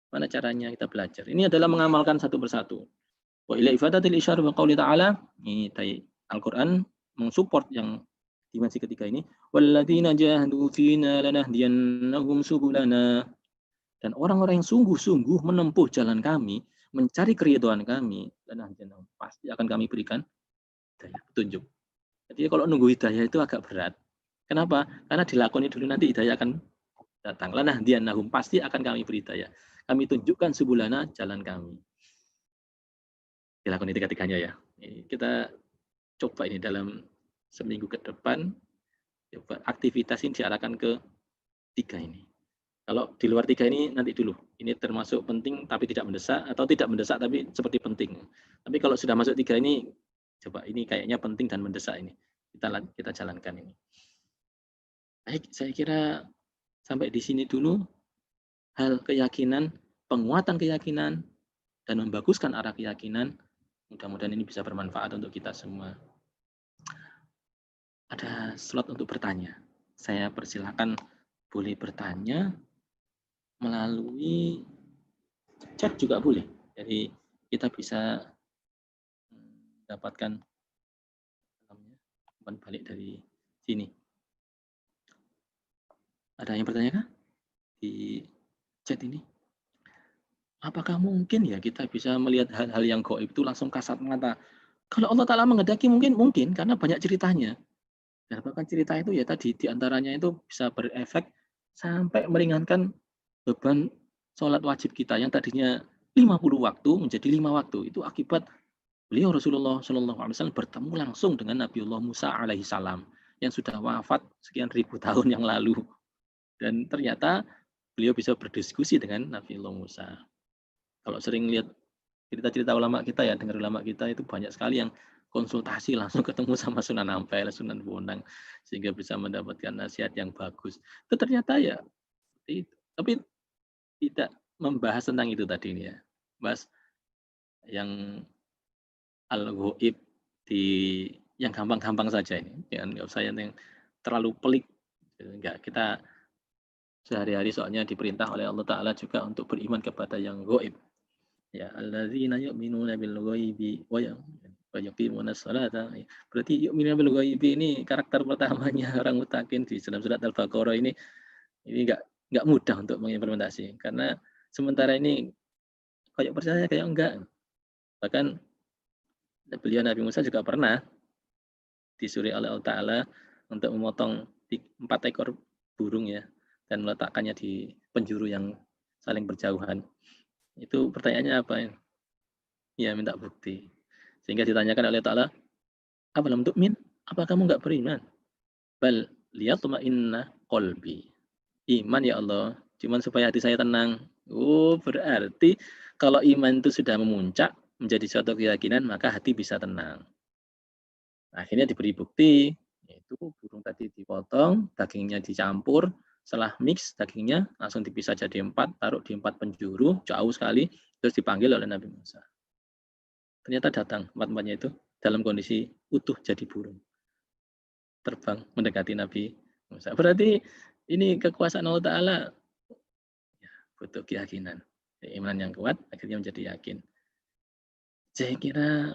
Mana caranya kita belajar. Ini adalah mengamalkan satu persatu. Wa ila ifadatil isyar wa qawli ta'ala. Ini Al-Quran mensupport yang dimensi ketiga ini. Walladzina jahadu fina lanahdiyannahum subulana. Dan orang-orang yang sungguh-sungguh menempuh jalan kami, mencari keridhaan kami, lanahdiyannahum, pasti akan kami berikan petunjuk. Jadi kalau nunggu hidayah itu agak berat. Kenapa? Karena dilakoni dulu, nanti hidayah akan datang. Lanahdiyannahum, pasti akan kami beri hidayah. Kami tunjukkan subulana, jalan kami. Dilakoni 3-3-nya ya. Kita coba ini dalam seminggu ke depan, coba aktivitas ini diarahkan ke 3 ini. Kalau di luar 3 ini nanti dulu. Ini termasuk penting tapi tidak mendesak, atau tidak mendesak tapi seperti penting. Tapi kalau sudah masuk 3 ini, coba ini kayaknya penting dan mendesak ini. Kita jalankan ini. Baik, saya kira sampai di sini dulu hal keyakinan, penguatan keyakinan, dan membaguskan arah keyakinan. Mudah-mudahan ini bisa bermanfaat untuk kita semua. Ada slot untuk bertanya. Saya persilakan boleh bertanya melalui chat juga boleh. Jadi kita bisa mendapatkan umpan balik dari sini. Ada yang bertanya kah di chat ini? Apakah mungkin ya kita bisa melihat hal-hal yang gaib itu langsung kasat mata? Kalau Allah Ta'ala menghendaki mungkin, karena banyak ceritanya. Dan bahkan cerita itu ya tadi diantaranya itu bisa berefek sampai meringankan beban sholat wajib kita yang tadinya 50 waktu menjadi 5 waktu. Itu akibat beliau Rasulullah Shallallahu Alaihi Wasallam bertemu langsung dengan Nabiullah Musa alaihi salam yang sudah wafat sekian ribu tahun yang lalu, dan ternyata beliau bisa berdiskusi dengan Nabiullah Musa. Kalau sering lihat cerita-cerita ulama kita ya, dengar ulama kita itu banyak sekali yang konsultasi langsung ketemu sama Sunan Ampel, Sunan Bonang, sehingga bisa mendapatkan nasihat yang bagus. Itu ternyata ya itu. Tapi tidak membahas tentang itu tadi ini ya. Bahas yang al-ghaib di yang gampang-gampang saja ini. Jangan nggak usah yang terlalu pelik. Enggak, kita sehari-hari soalnya diperintah oleh Allah Ta'ala juga untuk beriman kepada yang ghaib. Ya, alladzina yu'minuna bil ghaibi wa yuqimuna sholata. Berarti yu'minuna bil ghaibi ini karakter pertamanya orang mutakin di dalam surat Al-Baqarah ini enggak mudah untuk mengimplementasi, karena sementara ini kayak percaya kayak enggak. Bahkan beliau Nabi Musa juga pernah disuruh oleh Allah Ta'ala untuk memotong 4 ekor burung ya, dan meletakkannya di penjuru yang saling berjauhan. Itu pertanyaannya apa ya? Ya, minta bukti. Sehingga ditanyakan oleh Allah Ta'ala, afalam tu'min? Apa kamu enggak beriman? Bal liyatma'inna qalbi. Iman ya Allah, cuman supaya hati saya tenang. Oh, berarti kalau iman itu sudah memuncak menjadi suatu keyakinan, maka hati bisa tenang. Akhirnya diberi bukti, yaitu burung tadi dipotong, dagingnya dicampur, setelah mix dagingnya langsung dipisah jadi 4, taruh di 4 penjuru, jauh sekali, terus dipanggil oleh Nabi Musa. Ternyata datang 4-4-nya itu dalam kondisi utuh jadi burung. Terbang mendekati Nabi Musa. Berarti ini kekuasaan Allah Ta'ala ya, butuh keyakinan. Iman yang kuat akhirnya menjadi yakin. Saya kira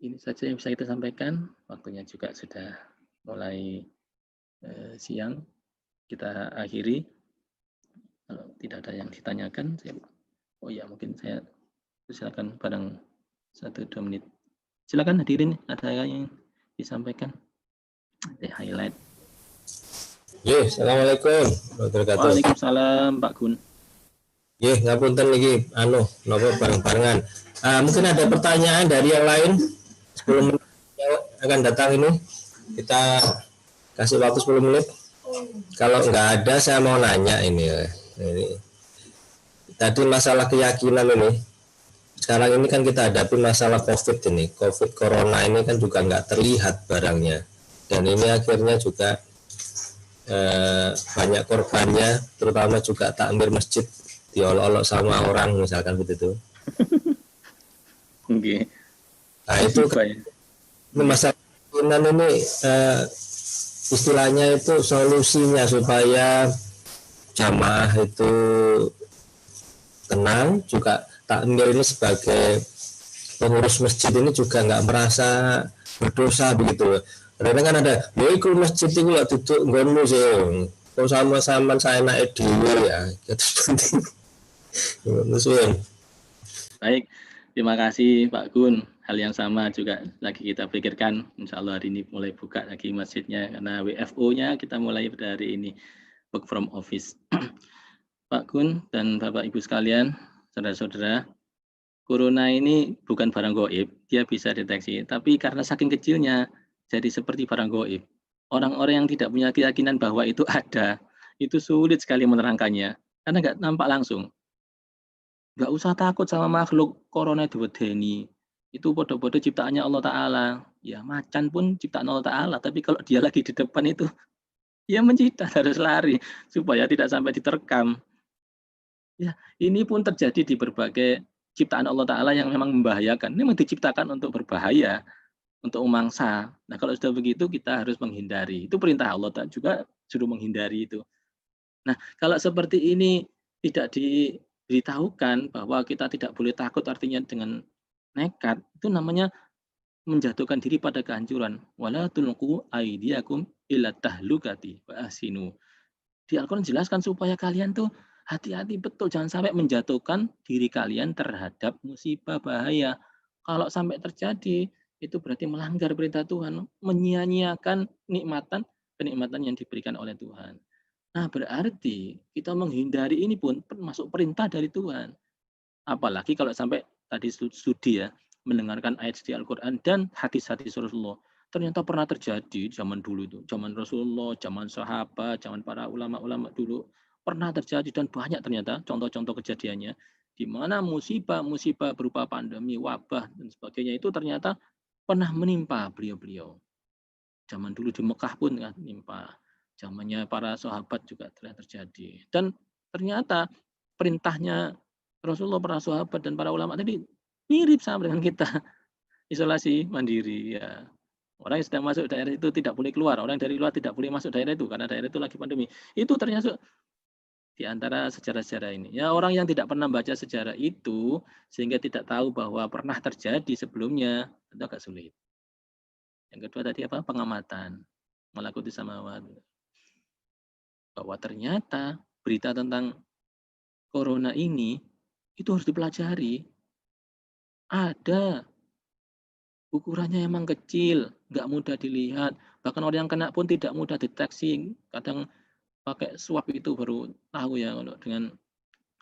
ini saja yang bisa kita sampaikan. Waktunya juga sudah mulai siang. Kita akhiri. Kalau tidak ada yang ditanyakan, mungkin saya silakan bareng 1-2 menit. Silakan hadirin, ada yang disampaikan? Highlight. Assalamualaikum warahmatullahi wabarakatuh. Waalaikumsalam Pak Gun. Ngapunten lagi nopo bareng-barengan. Mungkin ada pertanyaan dari yang lain sebelum yang akan datang ini. Kita kasih waktu 10 menit. Kalau nggak ada, saya mau nanya ini. Tadi masalah keyakinan ini. Sekarang ini kan kita hadapi masalah COVID ini. COVID Corona ini kan juga nggak terlihat barangnya. Dan ini akhirnya juga banyak korbannya, terutama juga takmir masjid diolok-olok sama orang misalkan begitu. Oke. Nah itu masalah keyakinan ini istilahnya itu solusinya supaya jamaah itu tenang, juga takmir ini sebagai pengurus masjid ini juga nggak merasa berdosa begitu. Karena kan ada, ikut masjid itu ya duduk nggonmu sih, kok sama-sama saya naik dulu ya. Baik, terima kasih Pak Gun. Hal yang sama juga lagi kita pikirkan. Insya Allah hari ini mulai buka lagi masjidnya, karena WFO-nya kita mulai dari ini, work from office. Pak Gun dan Bapak Ibu sekalian, saudara-saudara, Corona ini bukan barang gaib, dia bisa deteksi. Tapi karena saking kecilnya, jadi seperti barang gaib. Orang-orang yang tidak punya keyakinan bahwa itu ada, itu sulit sekali menerangkannya, karena nggak nampak langsung. Nggak usah takut sama makhluk corona diwedeni. Itu bodoh-bodoh ciptaannya Allah Ta'ala. Ya macan pun ciptaan Allah Ta'ala, tapi kalau dia lagi di depan itu, ya mencitat, harus lari supaya tidak sampai diterkam. Ya, ini pun terjadi di berbagai ciptaan Allah Ta'ala yang memang membahayakan. Ini memang diciptakan untuk berbahaya, untuk memangsa. Nah, kalau sudah begitu kita harus menghindari. Itu perintah Allah Ta'ala juga suruh menghindari itu. Nah, kalau seperti ini tidak diberitahukan bahwa kita tidak boleh takut, artinya dengan nekat, itu namanya menjatuhkan diri pada kehancuran. Wala tulqu aydiyakum ila tahlukati wa ahsinu. Di Al-Qur'an jelaskan supaya kalian tuh hati-hati betul, jangan sampai menjatuhkan diri kalian terhadap musibah bahaya. Kalau sampai terjadi, itu berarti melanggar perintah Tuhan, menyia-nyiakan kenikmatan yang diberikan oleh Tuhan. Nah, berarti kita menghindari ini pun masuk perintah dari Tuhan. Apalagi kalau sampai tadi studi ya, mendengarkan ayat suci Al-Quran dan hadis-hadis Rasulullah. Ternyata pernah terjadi zaman dulu itu, zaman Rasulullah, zaman sahabat, zaman para ulama-ulama dulu, pernah terjadi dan banyak ternyata contoh-contoh kejadiannya, di mana musibah-musibah berupa pandemi, wabah, dan sebagainya itu ternyata pernah menimpa beliau-beliau. Zaman dulu di Mekah pun kan menimpa, zamannya para sahabat juga telah terjadi. Dan ternyata perintahnya Rasulullah, para sahabat, dan para ulama tadi mirip sama dengan kita, isolasi mandiri. Ya. Orang yang sedang masuk daerah itu tidak boleh keluar, orang dari luar tidak boleh masuk daerah itu, karena daerah itu lagi pandemi. Itu ternyata di antara sejarah-sejarah ini. Ya, orang yang tidak pernah baca sejarah itu, sehingga tidak tahu bahwa pernah terjadi sebelumnya, itu agak sulit. Yang kedua tadi apa? Pengamatan. Malakuti samawat. Bahwa ternyata berita tentang corona ini, itu harus dipelajari. Ada. Ukurannya emang kecil, nggak mudah dilihat. Bahkan orang yang kena pun tidak mudah deteksi. Kadang pakai swab itu baru tahu ya, kalau dengan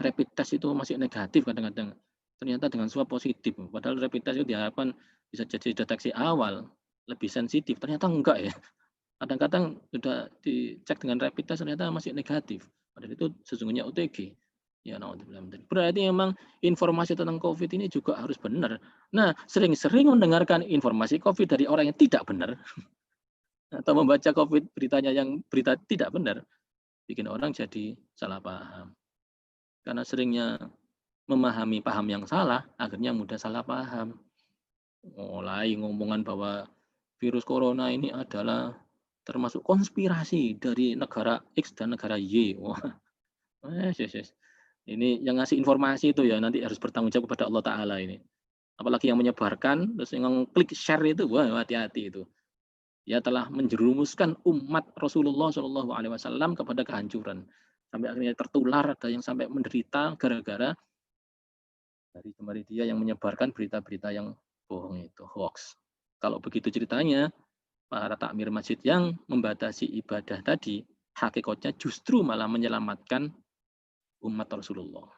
rapid test itu masih negatif kadang-kadang. Ternyata dengan swab positif. Padahal rapid test itu diharapkan bisa jadi deteksi awal, lebih sensitif. Ternyata enggak ya. Kadang-kadang sudah dicek dengan rapid test ternyata masih negatif. Padahal itu sesungguhnya OTG. Ya, berarti memang informasi tentang COVID ini juga harus benar. Nah, sering-sering mendengarkan informasi COVID dari orang yang tidak benar atau membaca COVID beritanya yang berita tidak benar, bikin orang jadi salah paham. Karena seringnya memahami paham yang salah, akhirnya mudah salah paham. Mulai ngomongan bahwa virus corona ini adalah termasuk konspirasi dari negara X dan negara Y. Wah, yes. Ini yang ngasih informasi itu ya nanti harus bertanggung jawab kepada Allah Ta'ala ini. Apalagi yang menyebarkan, terus yang klik share itu, wah hati-hati itu. Dia telah menjerumuskan umat Rasulullah SAW kepada kehancuran. Sampai akhirnya tertular, ada yang sampai menderita gara-gara dari dia yang menyebarkan berita-berita yang bohong itu, hoax. Kalau begitu ceritanya, para takmir masjid yang membatasi ibadah tadi, hakikatnya justru malah menyelamatkan umat Rasulullah.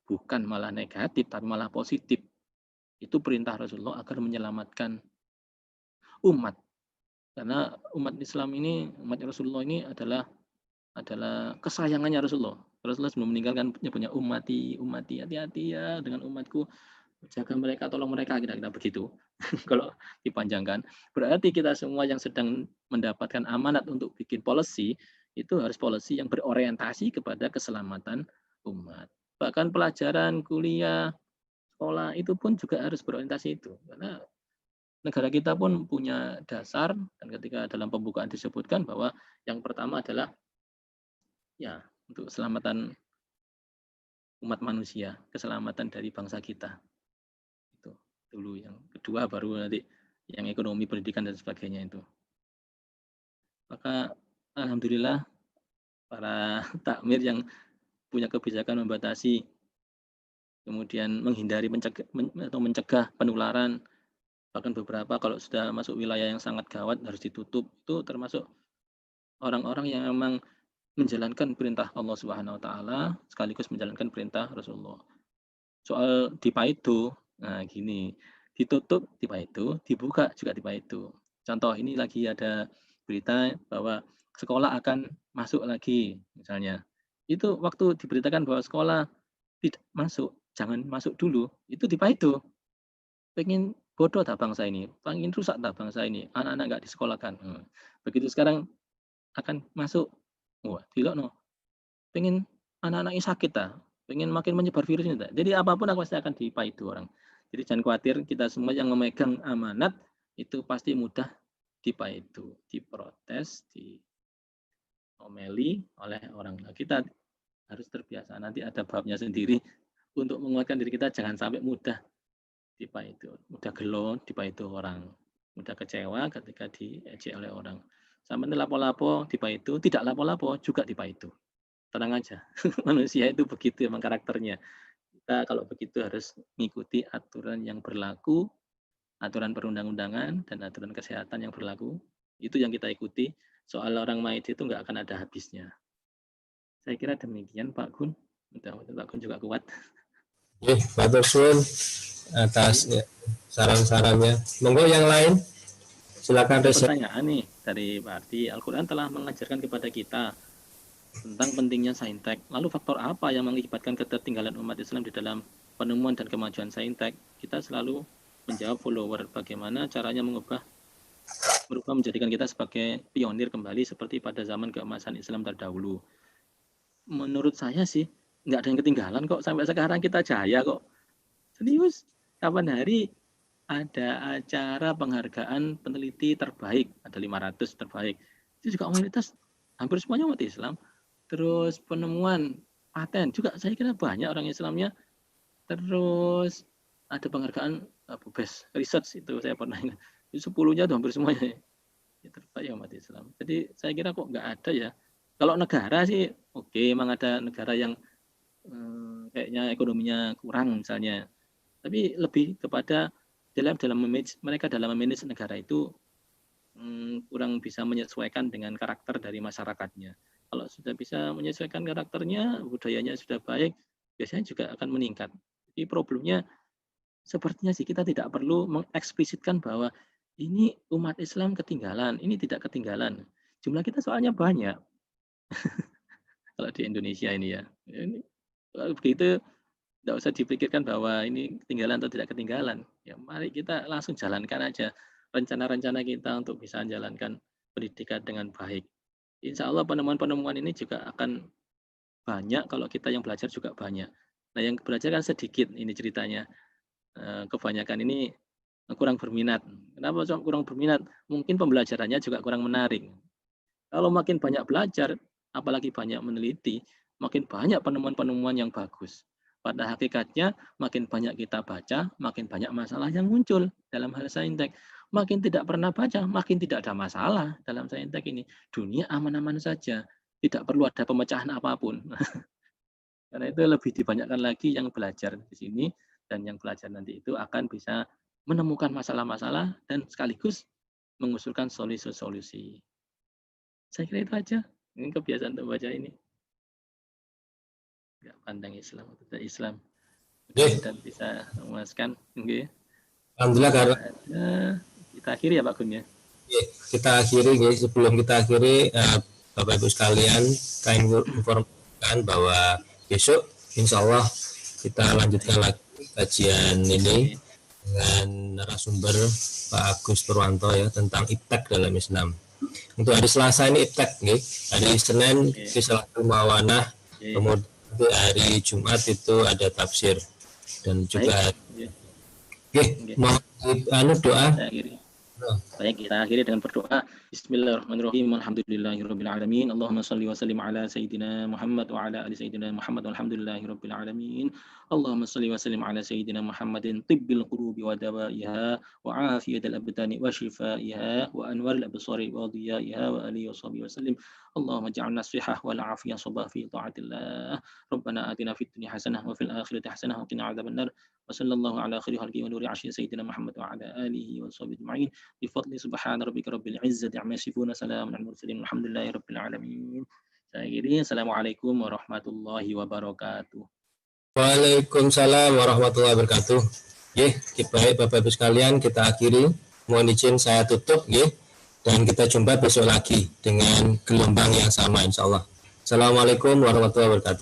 Bukan malah negatif, tapi malah positif. Itu perintah Rasulullah agar menyelamatkan umat. Karena umat Islam ini, umat Rasulullah ini adalah kesayangannya Rasulullah. Rasulullah sebelum meninggalkan punya umati, hati-hati ya dengan umatku. Jaga mereka, tolong mereka, kira-kira begitu. Kalau dipanjangkan. Berarti kita semua yang sedang mendapatkan amanat untuk bikin policy, itu harus policy yang berorientasi kepada keselamatan umat. Bahkan pelajaran, kuliah, sekolah itu pun juga harus berorientasi itu. Karena negara kita pun punya dasar, dan ketika dalam pembukaan disebutkan bahwa yang pertama adalah ya untuk keselamatan umat manusia, keselamatan dari bangsa kita. Itu dulu. Yang kedua baru nanti yang ekonomi, pendidikan, dan sebagainya itu. Maka alhamdulillah para takmir yang punya kebijakan membatasi, kemudian menghindari mencegah penularan, bahkan beberapa kalau sudah masuk wilayah yang sangat gawat harus ditutup, itu termasuk orang-orang yang memang menjalankan perintah Allah Subhanahu wa taala sekaligus menjalankan perintah Rasulullah. Soal dipaido, nah gini, ditutup dipaido, dibuka juga dipaido. Contoh ini lagi ada berita bahwa sekolah akan masuk lagi misalnya. Itu waktu diberitakan bahwa sekolah tidak masuk, jangan masuk dulu, itu dipaido. Pengen bodoh tak bangsa ini, pengen rusak tak bangsa ini, anak-anak nggak disekolahkan. Begitu sekarang akan masuk, wah tidak no, pengen anak-anak ini sakit tak, pengen makin menyebar virus ini tak. Jadi apapun aku pasti akan dipaido orang. Jadi jangan khawatir, kita semua yang memegang amanat itu pasti mudah dipaido, diprotes, diomeli oleh orang. Nah, kita harus terbiasa, nanti ada babnya sendiri untuk menguatkan diri kita, jangan sampai mudah dipaido, mudah gelo dipaido orang, mudah kecewa ketika diejek oleh orang. Sampai lapo-lapo dipaido, tidak lapo-lapo juga dipaido. Tenang aja, manusia itu begitu emang karakternya. Kita kalau begitu harus mengikuti aturan yang berlaku, aturan perundang-undangan dan aturan kesehatan yang berlaku. Itu yang kita ikuti. Soal orang mait itu nggak akan ada habisnya. Saya kira demikian Pak Gun. Mudah-mudahan Pak Gun juga kuat. Pak Suwun, atas ya, saran-sarannya. Monggo yang lain, silakan Ada Reza. pertanyaan nih dari Pak Ardi. Al-Quran telah mengajarkan kepada kita tentang pentingnya saintek. Lalu faktor apa yang mengakibatkan ketertinggalan umat Islam di dalam penemuan dan kemajuan saintek? Kita selalu menjawab follower bagaimana caranya merubah menjadikan kita sebagai pionir kembali seperti pada zaman keemasan Islam terdahulu. Menurut saya sih nggak ada yang ketinggalan kok, sampai sekarang kita jaya kok. Serius, kapan hari ada acara penghargaan peneliti terbaik, ada 500 terbaik. Itu juga mayoritas hampir semuanya umat Islam. Terus penemuan paten juga saya kira banyak orang Islamnya. Terus ada penghargaan best research, itu saya pernah ingat. Itu 10-nya tuh hampir semuanya ya terbaik umat Islam. Jadi saya kira kok nggak ada ya. Kalau negara sih oke, emang ada negara yang kayaknya ekonominya kurang misalnya. Tapi lebih kepada dalam manage, mereka dalam memanage negara itu kurang bisa menyesuaikan dengan karakter dari masyarakatnya. Kalau sudah bisa menyesuaikan karakternya, budayanya sudah baik, biasanya juga akan meningkat. Jadi problemnya sepertinya sih kita tidak perlu mengeksplisitkan bahwa ini umat Islam ketinggalan, ini tidak ketinggalan. Jumlah kita soalnya banyak. Kalau di Indonesia ini ya. Ini, kalau begitu tidak usah dipikirkan bahwa ini ketinggalan atau tidak ketinggalan. Ya, mari kita langsung jalankan aja rencana-rencana kita untuk bisa menjalankan pendidikan dengan baik. Insya Allah penemuan-penemuan ini juga akan banyak kalau kita yang belajar juga banyak. Nah, yang belajar kan sedikit ini ceritanya. Kebanyakan ini kurang berminat. Kenapa kurang berminat? Mungkin pembelajarannya juga kurang menarik. Kalau makin banyak belajar, apalagi banyak meneliti, makin banyak penemuan-penemuan yang bagus. Pada hakikatnya, makin banyak kita baca, makin banyak masalah yang muncul dalam hal saintek. Makin tidak pernah baca, makin tidak ada masalah dalam saintek ini. Dunia aman-aman saja, tidak perlu ada pemecahan apapun. Karena itu lebih dibanyakkan lagi yang belajar di sini, dan yang belajar nanti itu akan bisa menemukan masalah-masalah dan sekaligus mengusulkan solusi-solusi. Saya kira itu aja. Ini kebiasaan untuk baca ini. Nggak pandang Islam atau tidak Islam. Dan bisa memuaskan. Okay. Alhamdulillah karena kita akhiri ya Pak Gun ya. Kita akhiri guys. Sebelum kita akhiri, Bapak Ibu sekalian, kami informasikan bahwa besok insya Allah kita lanjutkan lagi kajian ini dengan narasumber Pak Agus Purwanto ya tentang iptek dalam Islam. Untuk hari Selasa ini iptek, hari Senin Kisalatul Mawanah, kemudian hari Jumat itu ada tafsir dan juga mau doa. Baik, kita akhiri dengan berdoa. Bismillahirrahmanirrahim. Alhamdulillahirabbil alamin. Allahumma shalli wa sallim ala sayyidina Muhammad wa ala ali sayyidina Muhammad. Alhamdulillahirabbil alamin. Allahumma shalli wa sallim ala sayyidina Muhammadin tibbil qulubi wa dawaiha wa afiyatil abdani wa shifaiha wa anwaril absari wa diyaiha wa alihi wa sahbihi wa sallim. Allahumma ja'alna sihah wal afiyah sabah fi ta'atillah. Rabbana atina fid dunya hasanah wa fil akhirati hasanah wa qina adzabannar. Wa sallallahu ala khairi khalqi wa nuri 'arsy sayyidina Muhammad wa ala alihi wa sahbihi ajma'in. Bifadli subhana rabbika rabbil izzati amma yasifun, salamun alal mursalin, alhamdulillahi rabbil alamin. Saya kira assalamualaikum warahmatullahi wabarakatuh. Waalaikumsalam warahmatullahi wabarakatuh. Baik Bapak Ibu sekalian, kita akhiri. Mohon izin saya tutup, dan kita jumpa besok lagi dengan gelombang yang sama insya Allah. Assalamualaikum warahmatullahi wabarakatuh.